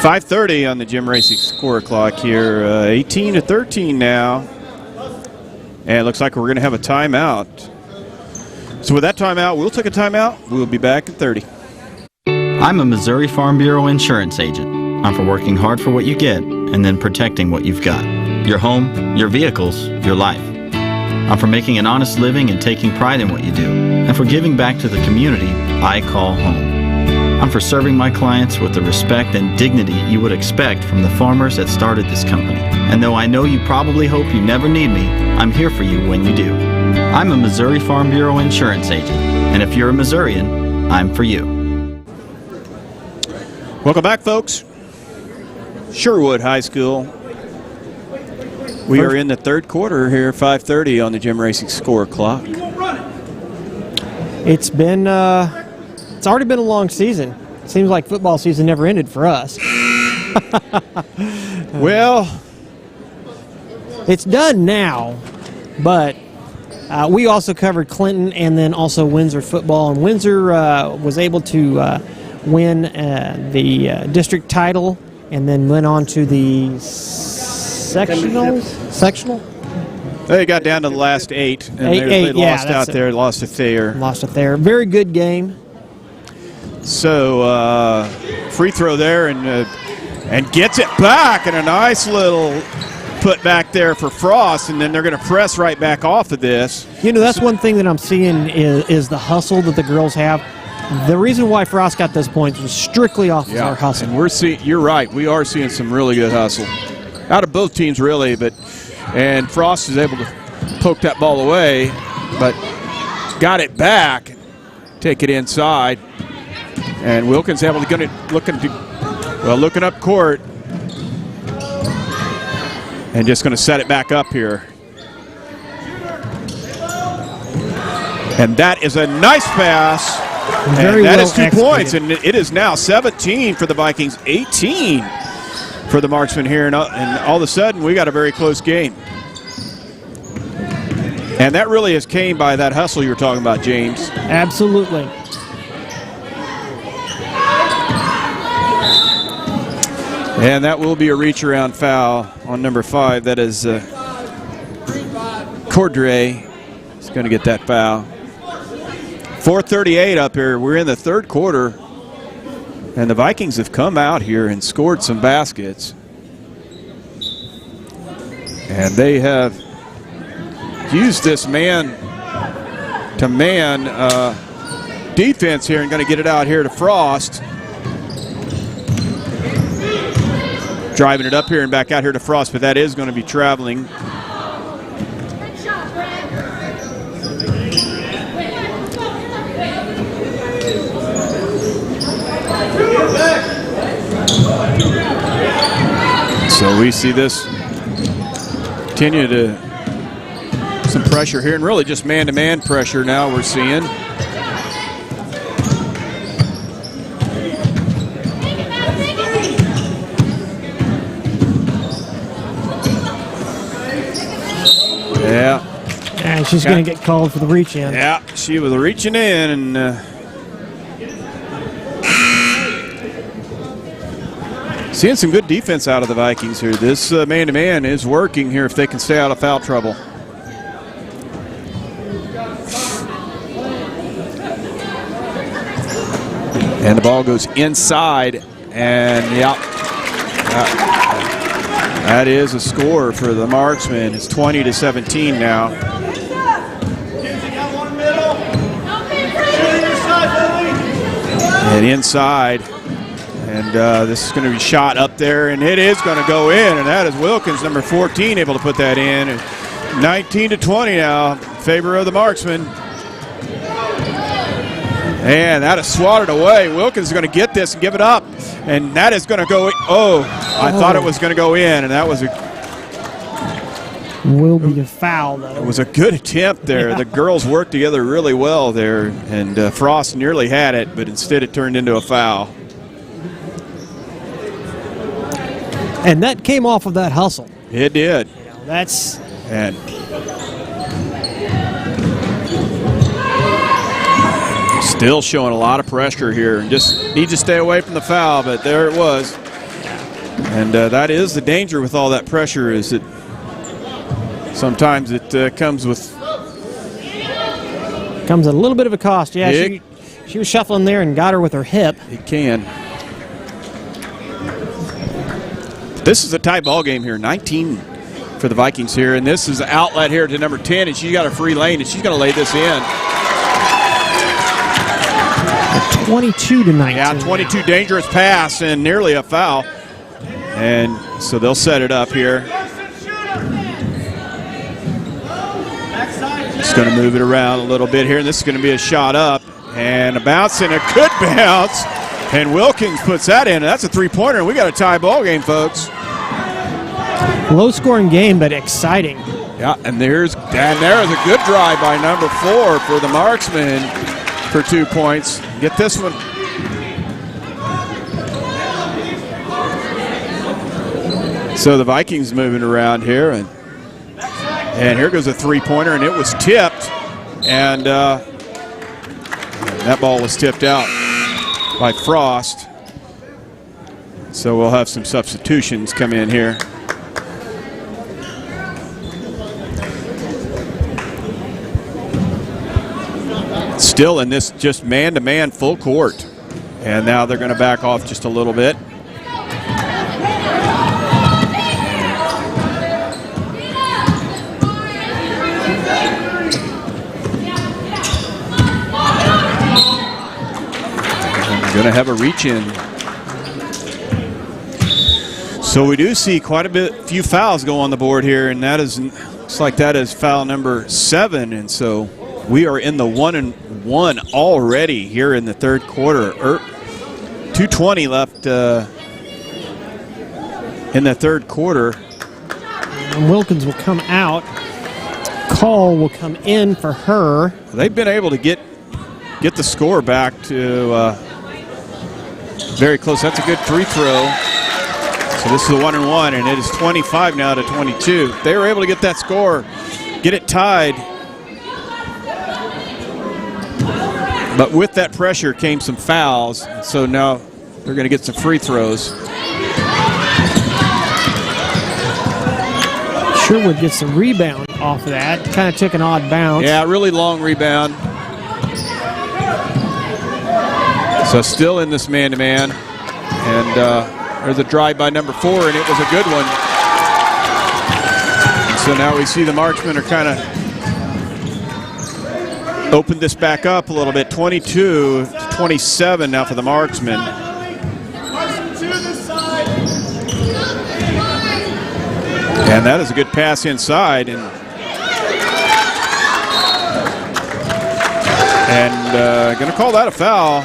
5:30 on the Jim Raysik score clock here. 18-13 now. And it looks like we're going to have a timeout. So with that timeout, we'll take a timeout. We'll be back in 30. I'm a Missouri Farm Bureau insurance agent. I'm for working hard for what you get and then protecting what you've got. Your home, your vehicles, your life. I'm for making an honest living and taking pride in what you do, and for giving back to the community I call home. I'm for serving my clients with the respect and dignity you would expect from the farmers that started this company. And though I know you probably hope you never need me, I'm here for you when you do. I'm a Missouri Farm Bureau insurance agent, and if you're a Missourian, I'm for you. Welcome back, folks. Sherwood High School. We are in the third quarter here, 5:30 on the Jim Raysik score clock. It's been, it's already been a long season. Seems like football season never ended for us. Well, it's done now, but we also covered Clinton and then also Windsor football, and Windsor was able to win the district title and then went on to the sectional. They got down to the last 8, and they lost out there, lost to Thayer. Lost to Thayer. Very good game. So free throw there, and gets it back, and a nice little put back there for Frost, and then they're going to press right back off of this. You know, that's one thing that I'm seeing is the hustle that the girls have. The reason why Frost got those points was strictly off of our hustle. And you're right, we are seeing some really good hustle out of both teams, really, and Frost is able to poke that ball away, but got it back, take it inside, and Wilkins able to looking up court, and just going to set it back up here. And that is a nice pass. Very that well is 2 executed. points, and it is now 17 for the Vikings, 18 for the Marksmen here, and all of a sudden we got a very close game. And that really has came by that hustle you were talking about, James. Absolutely. And that will be a reach around foul on number 5. That is Cordray is going to get that foul. 4:38 up here. We're in the third quarter, and the Vikings have come out here and scored some baskets. And they have used this man-to-man defense here and going to get it out here to Frost. Driving it up here and back out here to Frost, but that is going to be traveling. we see this continue to some pressure here, and really just man-to-man pressure now we're seeing. Yeah. And she's going to get called for the reach in. Yeah, she was reaching in, and seeing some good defense out of the Vikings here. This man-to-man is working here if they can stay out of foul trouble. And the ball goes inside, and yeah, that is a score for the Marksmen. It's 20-17 now. And inside, and this is going to be shot up there, and it is going to go in, and that is Wilkins, number 14, able to put that in. 19-20 now, in favor of the Marksmen. And that is swatted away. Wilkins is going to get this and give it up, and that is going to go. I thought it was going to go in, and that was will be a foul, though. It was a good attempt there. Yeah. The girls worked together really well there, and Frost nearly had it, but instead it turned into a foul. And that came off of that hustle. It did. That's and still showing a lot of pressure here, and just needs to stay away from the foul, but there it was. And that is the danger with all that pressure, is that sometimes it comes at a little bit of a cost. Yeah, she was shuffling there and got her with her hip. It can. This is a tight ball game here, 19 for the Vikings here, and this is an outlet here to number 10, and she's got a free lane, and she's going to lay this in. 22-19. Yeah, 22 dangerous pass and nearly a foul, and so they'll set it up here. Just going to move it around a little bit here, and this is going to be a shot up and a bounce, and a good bounce, and Wilkins puts that in, and that's a three-pointer, and we got a tie ball game, folks. Low-scoring game, but exciting. Yeah, and there's a good drive by number 4 for the Marksmen for 2 points. Get this one. So the Vikings moving around here, and here goes a three-pointer, and it was tipped, and that ball was tipped out by Frost. So we'll have some substitutions come in here. Still in this just man-to-man full court. And now they're going to back off just a little bit. Going to have a reach in. So we do see quite a few fouls go on the board here, and that is, looks like that is foul number 7, and so we are in the 1-and-1 already here in the third quarter. 2:20 left in the third quarter. And Wilkins will come out. Call will come in for her. They've been able to get the score back to very close. That's a good free throw. So this is the 1-and-1, and it is 25 now to 22. They were able to get that score, get it tied. But with that pressure came some fouls, so now they're going to get some free throws. Sherwood gets a rebound off of that. Kind of took an odd bounce. Yeah, really long rebound. So still in this man-to-man. And there's a drive by number 4, and it was a good one. And so now we see the Marksmen are kind of opened this back up a little bit. 22-27 now for the Marksmen. And that is a good pass inside, and going to call that a foul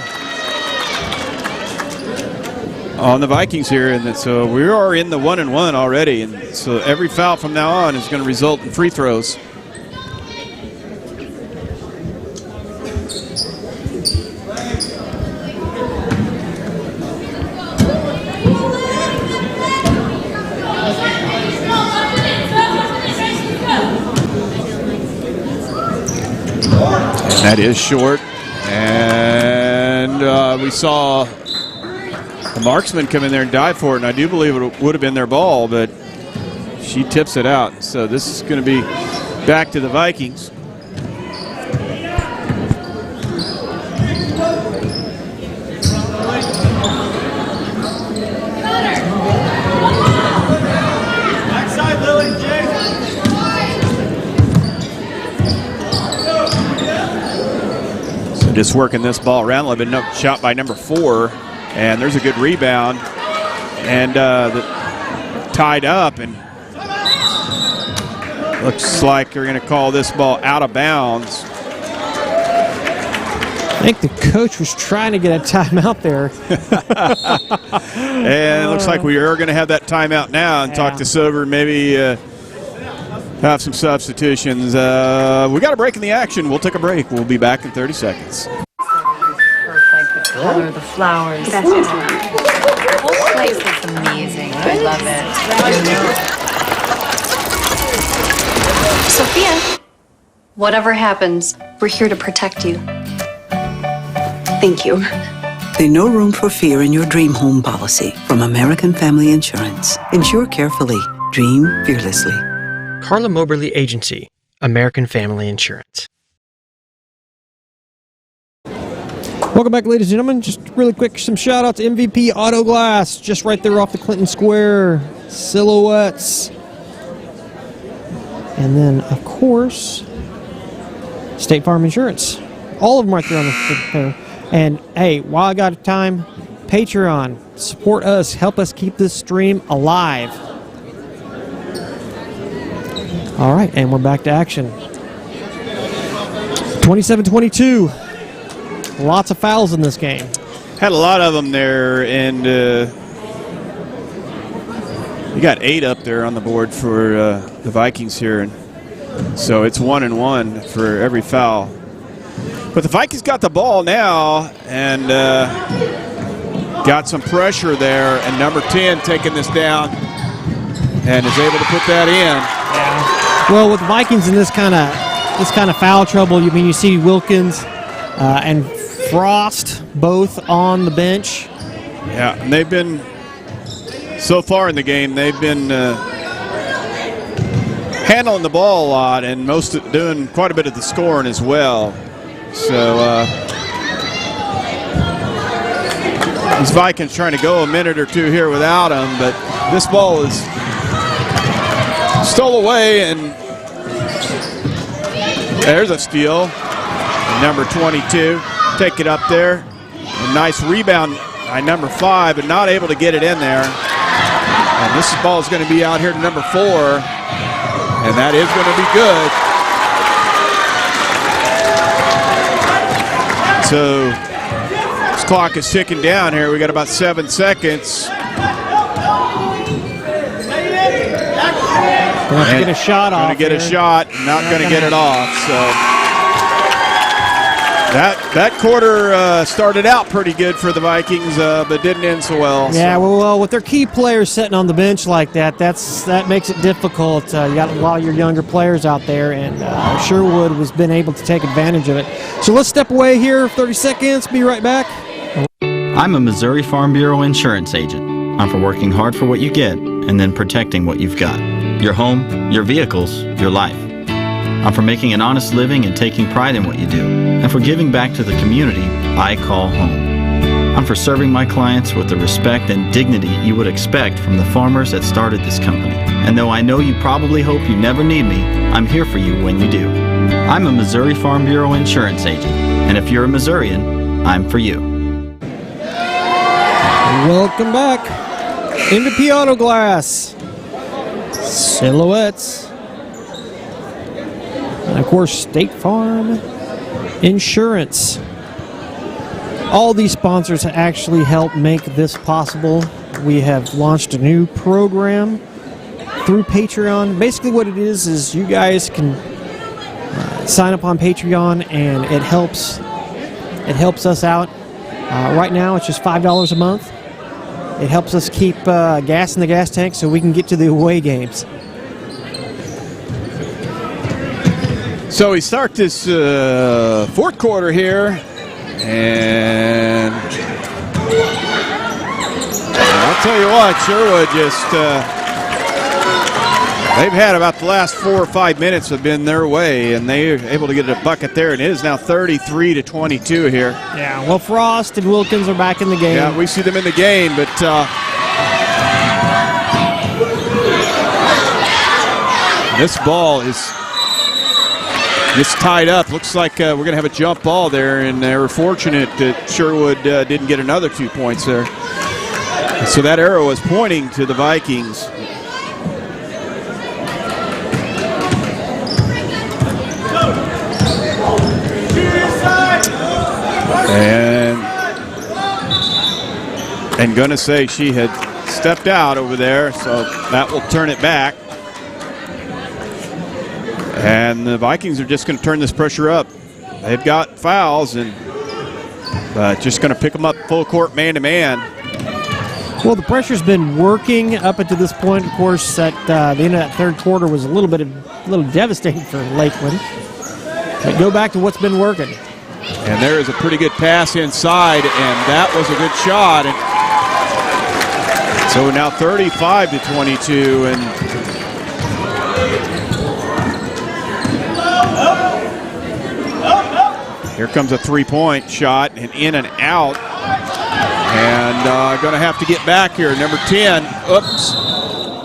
on the Vikings here, and so we are in the 1-1 already, and so every foul from now on is going to result in free throws. That is short, and we saw the marksman come in there and dive for it, and I do believe it would have been their ball, but she tips it out. So this is going to be back to the Vikings. Just working this ball around a little bit. Shot by number 4, and there's a good rebound, and tied up, and looks like they're going to call this ball out of bounds. I think the coach was trying to get a timeout there. And it looks like we are going to have that timeout now and talk this over, maybe have some substitutions. We got a break in the action. We'll take a break. We'll be back in 30 seconds. Perfect. The color, the flowers. The whole place is amazing. I love it. Sophia, whatever happens, we're here to protect you. Thank you. There's no room for fear in your dream home policy from American Family Insurance. Insure carefully. Dream fearlessly. CARLA MOBERLY Agency, American Family Insurance. Welcome back, ladies and gentlemen. Just really quick, some shout outs. MVP Auto Glass, just right there off the Clinton Square. Silhouettes. And then, of course, State Farm Insurance. All of them right there on the. And hey, while I got time, Patreon, support us, help us keep this stream alive. All right, and we're back to action. 27-22. Lots of fouls in this game. Had a lot of them there, and you got 8 up there on the board for the Vikings here, and so it's 1-1 for every foul. But the Vikings got the ball now, and got some pressure there, and number 10 taking this down and is able to put that in. Well, with the Vikings in this kind of foul trouble, you see Wilkins and Frost both on the bench. Yeah, and they've been so far in the game. They've been handling the ball a lot, and doing quite a bit of the scoring as well. So these Vikings trying to go a minute or two here without him, but this ball is stole away, and there's a steal. Number 22, take it up there. A nice rebound by number 5, but not able to get it in there. And this ball is going to be out here to number 4, and that is going to be good. So this clock is ticking down here. We got about 7 seconds. Going to get a shot off. Going to get a shot, not going to get it off. So that quarter started out pretty good for the Vikings, but didn't end so well. Yeah, well, with their key players sitting on the bench like that, that makes it difficult. You got a lot of your younger players out there, and Sherwood has been able to take advantage of it. So let's step away here, 30 seconds. Be right back. I'm a Missouri Farm Bureau insurance agent. I'm for working hard for what you get and then protecting what you've got. Your home, your vehicles, your life. I'm for making an honest living and taking pride in what you do, and for giving back to the community I call home. I'm for serving my clients with the respect and dignity you would expect from the farmers that started this company. And though I know you probably hope you never need me, I'm here for you when you do. I'm a Missouri Farm Bureau insurance agent, and if you're a Missourian, I'm for you. Welcome back. MVP Auto Glass. Silhouettes. And of course, State Farm Insurance. All these sponsors actually help make this possible. We have launched a new program through Patreon. Basically what it is you guys can sign up on Patreon, and it helps us out. Right now it's just $5 a month. It helps us keep gas in the gas tank so we can get to the away games. So we start this fourth quarter here, and I'll tell you what, Sherwood just they've had about the last 4 or 5 minutes have been their way, and they're able to get a bucket there, and it is now 33-22 here. Yeah, well, Frost and Wilkins are back in the game. Yeah, we see them in the game, but this ball is just tied up. Looks like we're going to have a jump ball there, and they were fortunate that Sherwood didn't get another 2 points there. So that arrow is pointing to the Vikings. And gonna say she had stepped out over there, so that will turn it back. And the Vikings are just going to turn this pressure up. They've got fouls, and just going to pick them up full court, man to man. Well, the pressure's been working up until this point. Of course, at the end of that third quarter was a little devastating for Lakeland. But go back to what's been working. And there is a pretty good pass inside, and that was a good shot. And so now 35-22, and here comes a three-point shot, and in and out. And going to have to get back here. Number 10. Oops.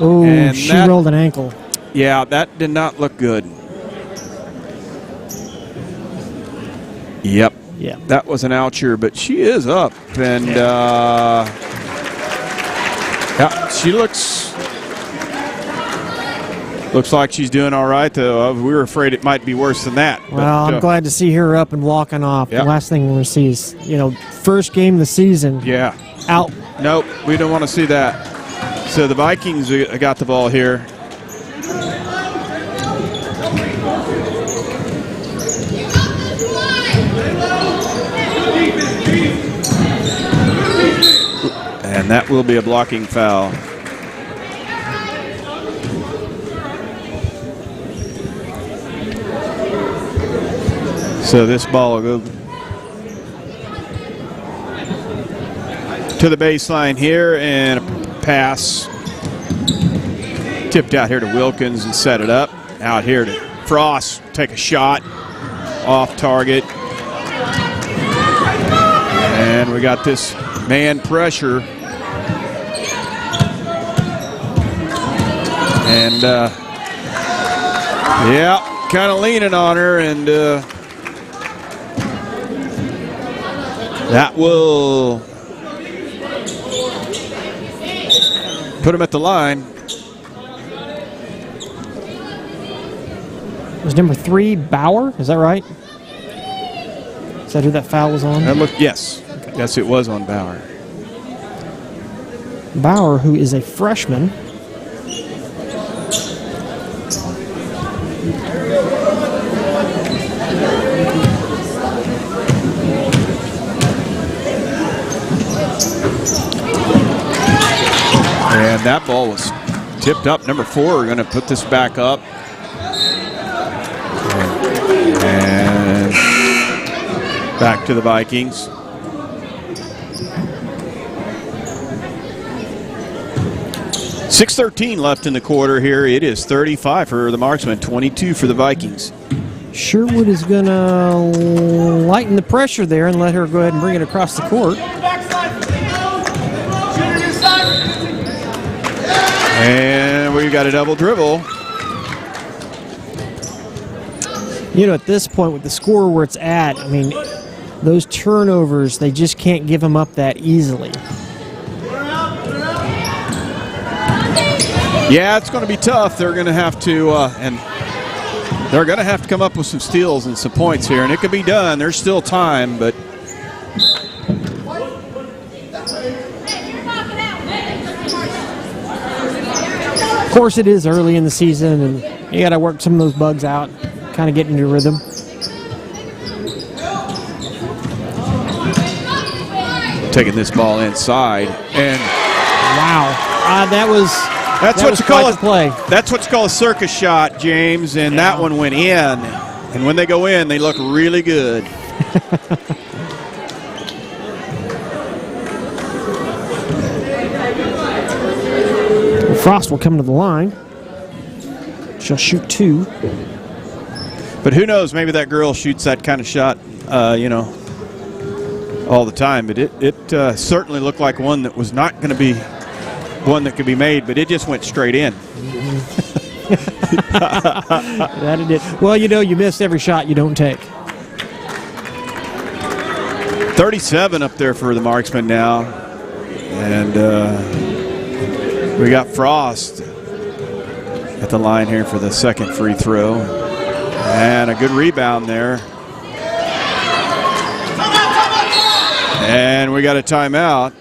Oh, she rolled an ankle. Yeah, that did not look good. Yep. Yeah. That was an oucher, but she is up. And yeah, she looks like she's doing all right, though. We were afraid it might be worse than that. Well, but, I'm glad to see her up and walking off. Yep. The last thing we're going to see is, first game of the season. Yeah. Out. Nope, we don't want to see that. So the Vikings got the ball here. And that will be a blocking foul. So this ball will go to the baseline here, and a pass tipped out here to Wilkins and set it up. Out here to Frost, take a shot off target. And we got this man pressure. And yeah, kind of leaning on her, and that will put him at the line. It was number 3, Bauer. Is that right? Is that who that foul was on? Yes. Okay. Yes, it was on Bauer. Bauer, who is a freshman. And that ball was tipped up. Number 4, we're going to put this back up. And back to the Vikings. .6:13 left in the quarter here. It is 35 for the Marksmen, 22 for the Vikings. Sherwood is going to lighten the pressure there and let her go ahead and bring it across the court. And we've got a double dribble. At this point with the score where it's at, I mean, those turnovers, they just can't give them up that easily. Yeah, it's going to be tough. They're going to have to, they're going to have to come up with some steals and some points here, and it could be done. There's still time, but Of course, it is early in the season, and you got to work some of those bugs out, kind of get into rhythm. Taking this ball inside, and wow, that's what you call a play. That's what you call a circus shot, James, and that one went in. And when they go in, they look really good. Frost will come to the line. She'll shoot 2. But who knows? Maybe that girl shoots that kind of shot, all the time. But it certainly looked like one that was not going to be one that could be made, but it just went straight in. That it did. Well, you miss every shot you don't take. 37 up there for the marksman now. And we got Frost at the line here for the second free throw. And a good rebound there. And we got a timeout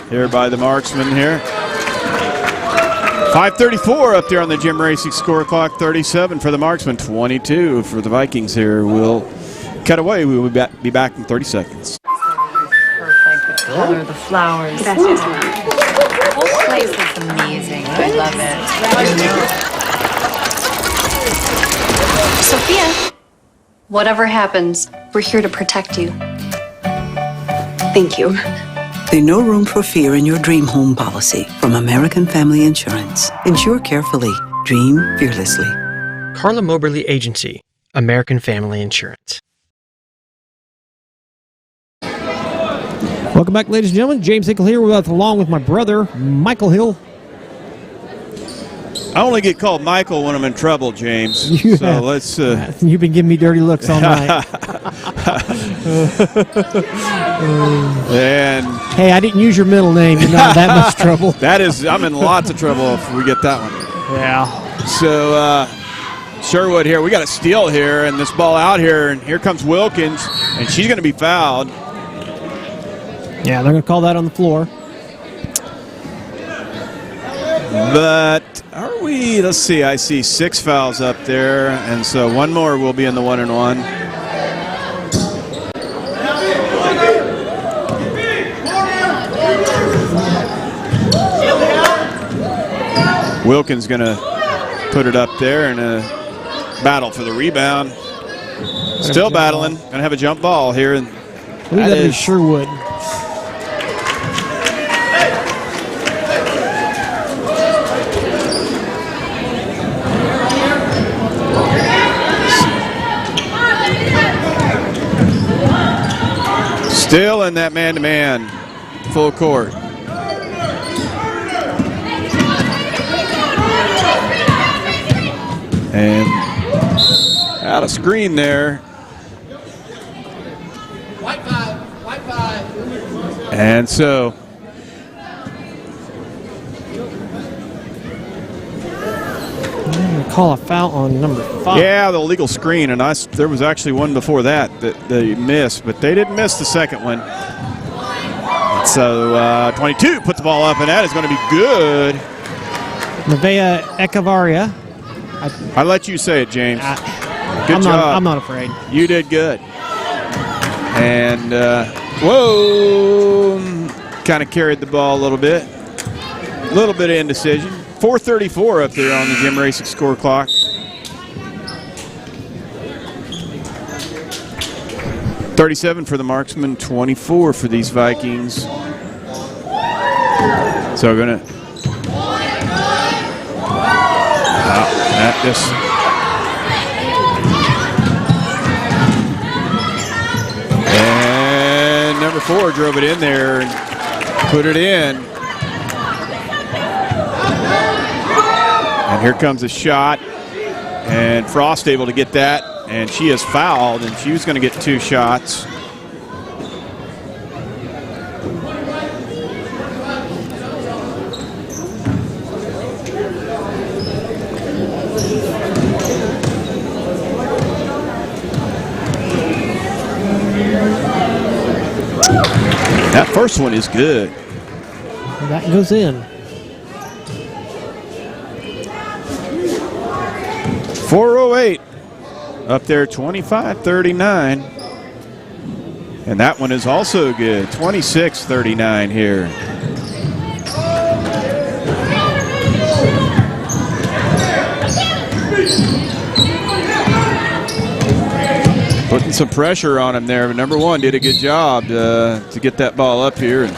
here by the marksman here. 5:34 up there on the Jim Raysik score clock. 37 for the marksman, 22 for the Vikings here. We'll cut away. We will be back in 30 seconds. Perfect. The color, the flowers. The whole place looks amazing. I love it. Sophia, whatever happens, we're here to protect you. Thank you. There's no room for fear in your dream home policy from American Family Insurance. Insure carefully. Dream fearlessly. CARLA MOBERLY Agency, American Family Insurance. Welcome back, ladies and gentlemen. James Hickle here, along with my brother, Michael Hill. I only get called Michael when I'm in trouble, James. Let's. You've been giving me dirty looks all night. And hey, I didn't use your middle name. You're not in that much trouble. I'm in lots of trouble if we get that one. Yeah. So Sherwood here, we got a steal here, and this ball out here, and here comes Wilkins, and she's going to be fouled. Yeah, they're going to call that on the floor. But are we? Let's see. I see 6 fouls up there, and so one more will be in the 1-and-1. Wilkins going to put it up there in a battle for the rebound. Still battling. Going to have a jump ball here. And that is Sherwood. Still in that man-to-man, full court. And out of screen there. White five. And so call a foul on number 5. yeah, the illegal screen, and there was actually one before that they missed, but they didn't miss the second one. So 22 put the ball up, and that is going to be good. Nevaeh Echevarria. I let you say it, James. Good job. I'm not afraid. You did good. And whoa, kind of carried the ball a little bit. A little bit of indecision. 4:34 up there on the Jim Raysik score clock. $37 for the marksman, 24 for these Vikings. So we're gonna that just and number 4 drove it in there and put it in. And here comes a shot, and Frost able to get that, and she is fouled, and she was going to get 2 shots. That first one is good. that goes in. 408 up there, 25-39. And that one is also good, 26-39 here. Putting some pressure on him there, but number one did a good job to get that ball up here. And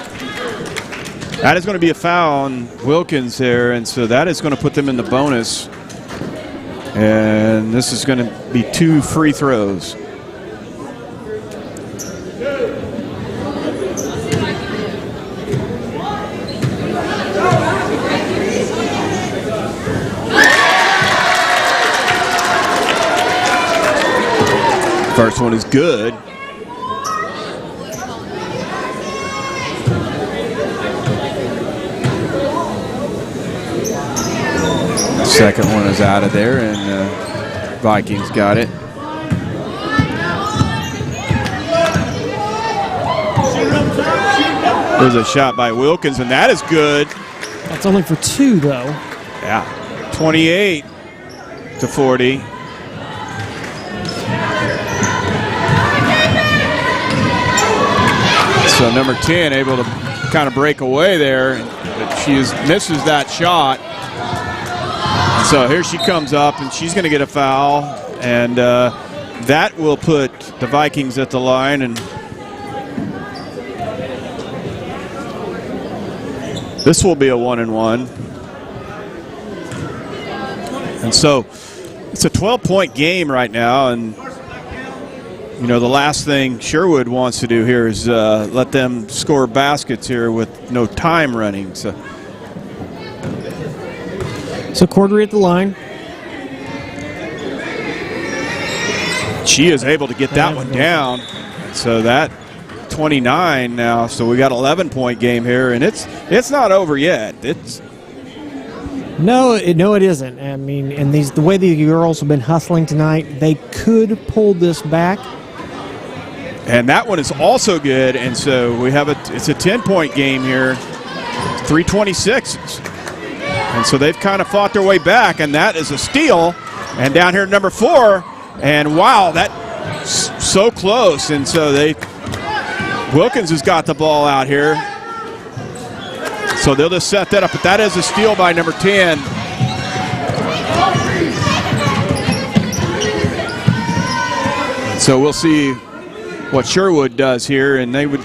that is going to be a foul on Wilkins there, and so that is going to put them in the bonus. And this is going to be 2 free throws. First one is good. Second one is out of there, and Vikings got it. There's a shot by Wilkins, and that is good. That's only for 2, though. Yeah, 28-40. So number 10 able to kind of break away there, but she misses that shot. So here she comes up, and she's going to get a foul, and that will put the Vikings at the line. And this will be a 1-and-1. And so it's a 12-point game right now, and you know, the last thing Sherwood wants to do here is let them score baskets here with no time running. So Cordery at the line. She is able to get that one down. So that 29 now. So we got an 11-point game here, and it's not over yet. No, it isn't. I mean, and the way the girls have been hustling tonight, they could pull this back. And that one is also good, and so we have it's a 10-point game here, 3:26. And so they've kind of fought their way back, and that is a steal. And down here, number 4, and wow, that's so close. And so Wilkins has got the ball out here. So they'll just set that up, but that is a steal by number 10. So we'll see what Sherwood does here, and they would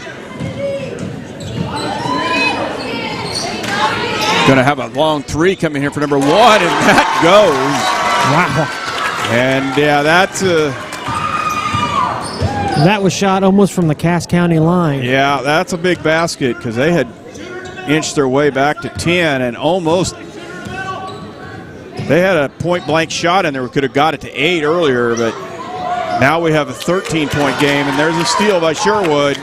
going to have a long 3 coming here for number 1, and that goes. Wow. And yeah, that was shot almost from the Cass County line. Yeah, that's a big basket because they had inched their way back to 10 and almost. They had a point-blank shot in there. We could have got it to 8 earlier, but now we have a 13-point game, and there's a steal by Sherwood.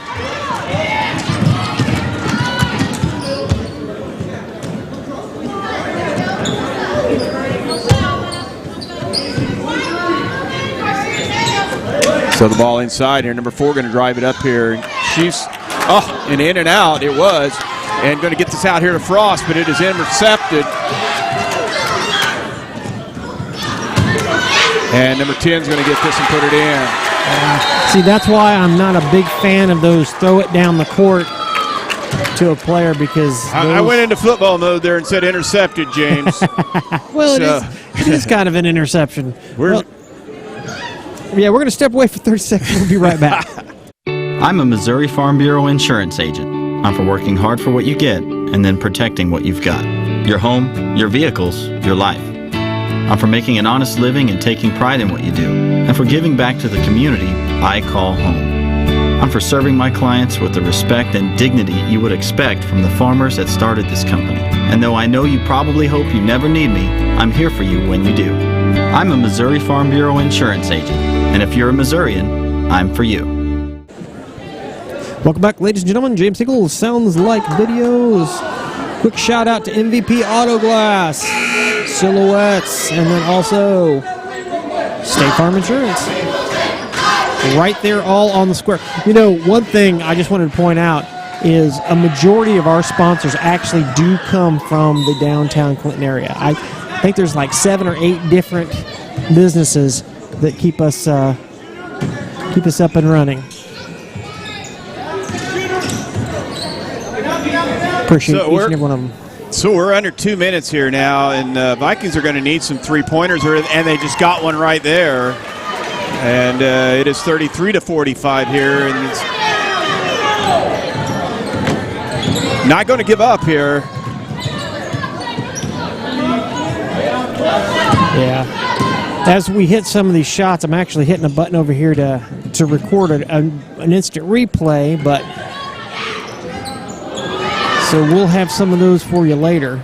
So the ball inside here. Number 4 going to drive it up here. She's, and in and out it was. And going to get this out here to Frost, but it is intercepted. And number 10 is going to get this and put it in. See, that's why I'm not a big fan of those throw it down the court to a player, because I went into football mode there and said intercepted, James. Well, it is kind of an interception. Yeah, we're going to step away for 30 seconds. We'll be right back. I'm a Missouri Farm Bureau insurance agent. I'm for working hard for what you get and then protecting what you've got. Your home, your vehicles, your life. I'm for making an honest living and taking pride in what you do, and for giving back to the community I call home. I'm for serving my clients with the respect and dignity you would expect from the farmers that started this company. And though I know you probably hope you never need me, I'm here for you when you do. I'm a Missouri Farm Bureau insurance agent, and if you're a Missourian, I'm for you. Welcome back, ladies and gentlemen. James Hinkle, Sounds Like Videos. Quick shout out to MVP Auto Glass, Silhouettes, and then also State Farm Insurance. Right there, all on the square. You know, one thing I just wanted to point out, is a majority of our sponsors actually do come from the downtown Clinton area. I think there's like 7 or 8 different businesses that keep us up and running. Appreciate each and every one of them. So we're under 2 minutes here now, and Vikings are going to need some three-pointers, and they just got one right there. And it is 33-45 here, and it's not going to give up here. Yeah. As we hit some of these shots, I'm actually hitting a button over here to record an instant replay, but so we'll have some of those for you later.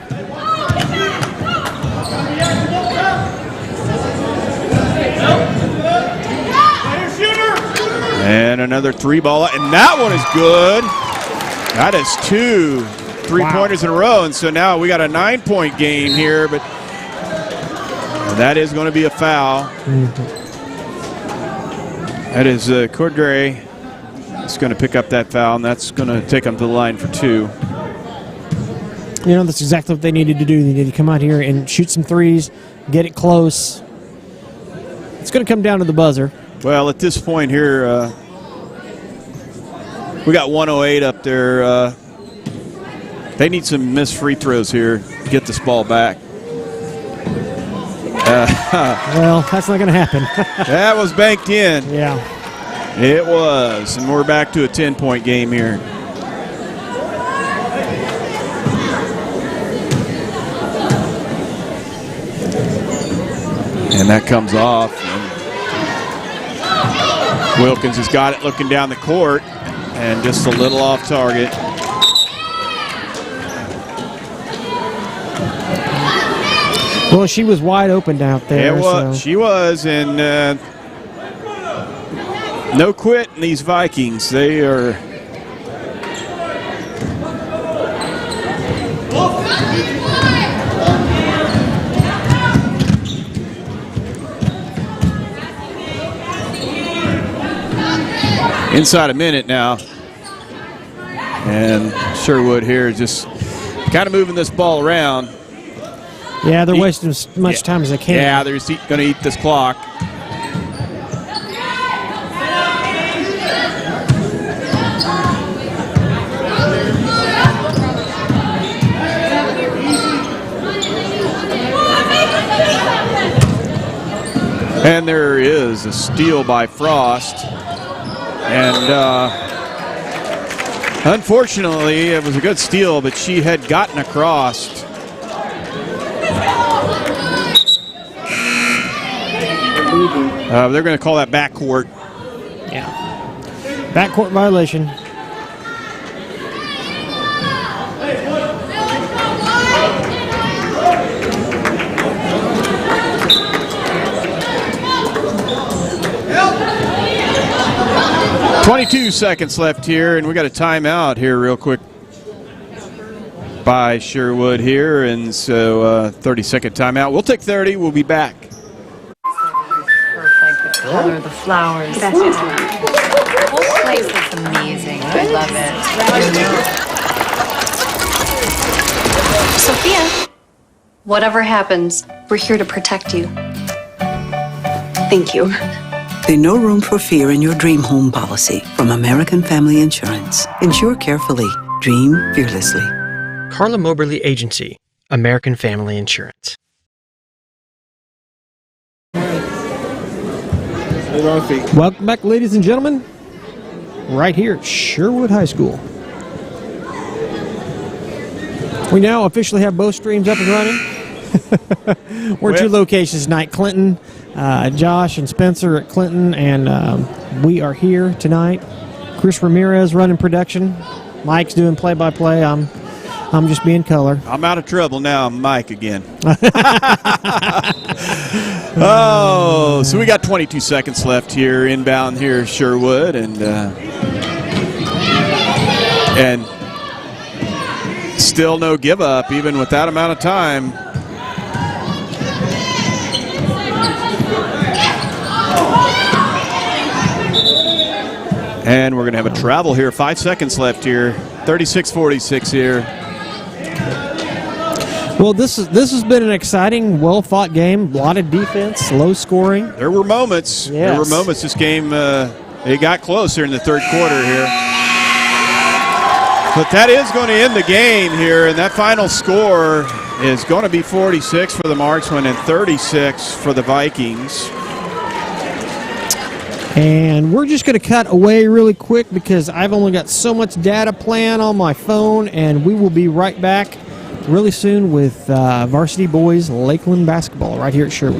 And another 3-ball, and that one is good. That is 2 3-pointers in a row, and so now we got a 9-point game here, but that is going to be a foul. That is Cordray is going to pick up that foul, and that's going to take them to the line for 2. You know, that's exactly what they needed to do. They needed to come out here and shoot some threes, get it close. It's going to come down to the buzzer. Well, at this point here, we got 108 up there. They need some missed free throws here to get this ball back. Well, that's not going to happen. That was banked in. Yeah. It was. And we're back to a 10-point game here. And that comes off. And Wilkins has got it looking down the court and just a little off target. Well, she was wide open out there. So. She was, and no quit in these Vikings. They are. Inside a minute now. And Sherwood here just kind of moving this ball around. Yeah, they're wasting as much time as they can. Yeah, they're going to eat this clock. And there is a steal by Frost. And unfortunately, it was a good steal, but she had gotten across. They're going to call that backcourt. Yeah. Backcourt violation. Help! 22 seconds left here, and we got a timeout here real quick by Sherwood here, and so 30-second timeout. We'll take 30. We'll be back. Color, the flowers. That's just the whole place looks amazing. I love it. Sophia, whatever happens, we're here to protect you. Thank you. The No Room for Fear in Your Dream Home policy from American Family Insurance. Insure carefully. Dream fearlessly. CARLA MOBERLY Agency, American Family Insurance. Welcome back, ladies and gentlemen, right here at Sherwood High School. We now officially have both streams up and running. We're at 2 locations tonight, Clinton, Josh and Spencer at Clinton, and we are here tonight. Chris Ramirez running production. Mike's doing play-by-play. I'm just being color. I'm out of trouble now. I'm Mike again. Oh, so we got 22 seconds left here inbound here, Sherwood, and still no give up even with that amount of time. And we're going to have a travel here. 5 seconds left here. 36-46 here. Well, this has been an exciting, well-fought game. A lot of defense, low scoring. There were moments. Yes. There were moments. This game, it got closer in the third quarter here. But that is going to end the game here, and that final score is going to be 46 for the Marksmen and 36 for the Vikings. And we're just going to cut away really quick because I've only got so much data plan on my phone, and we will be right back really soon with Varsity Boys Lakeland basketball right here at Sherwood.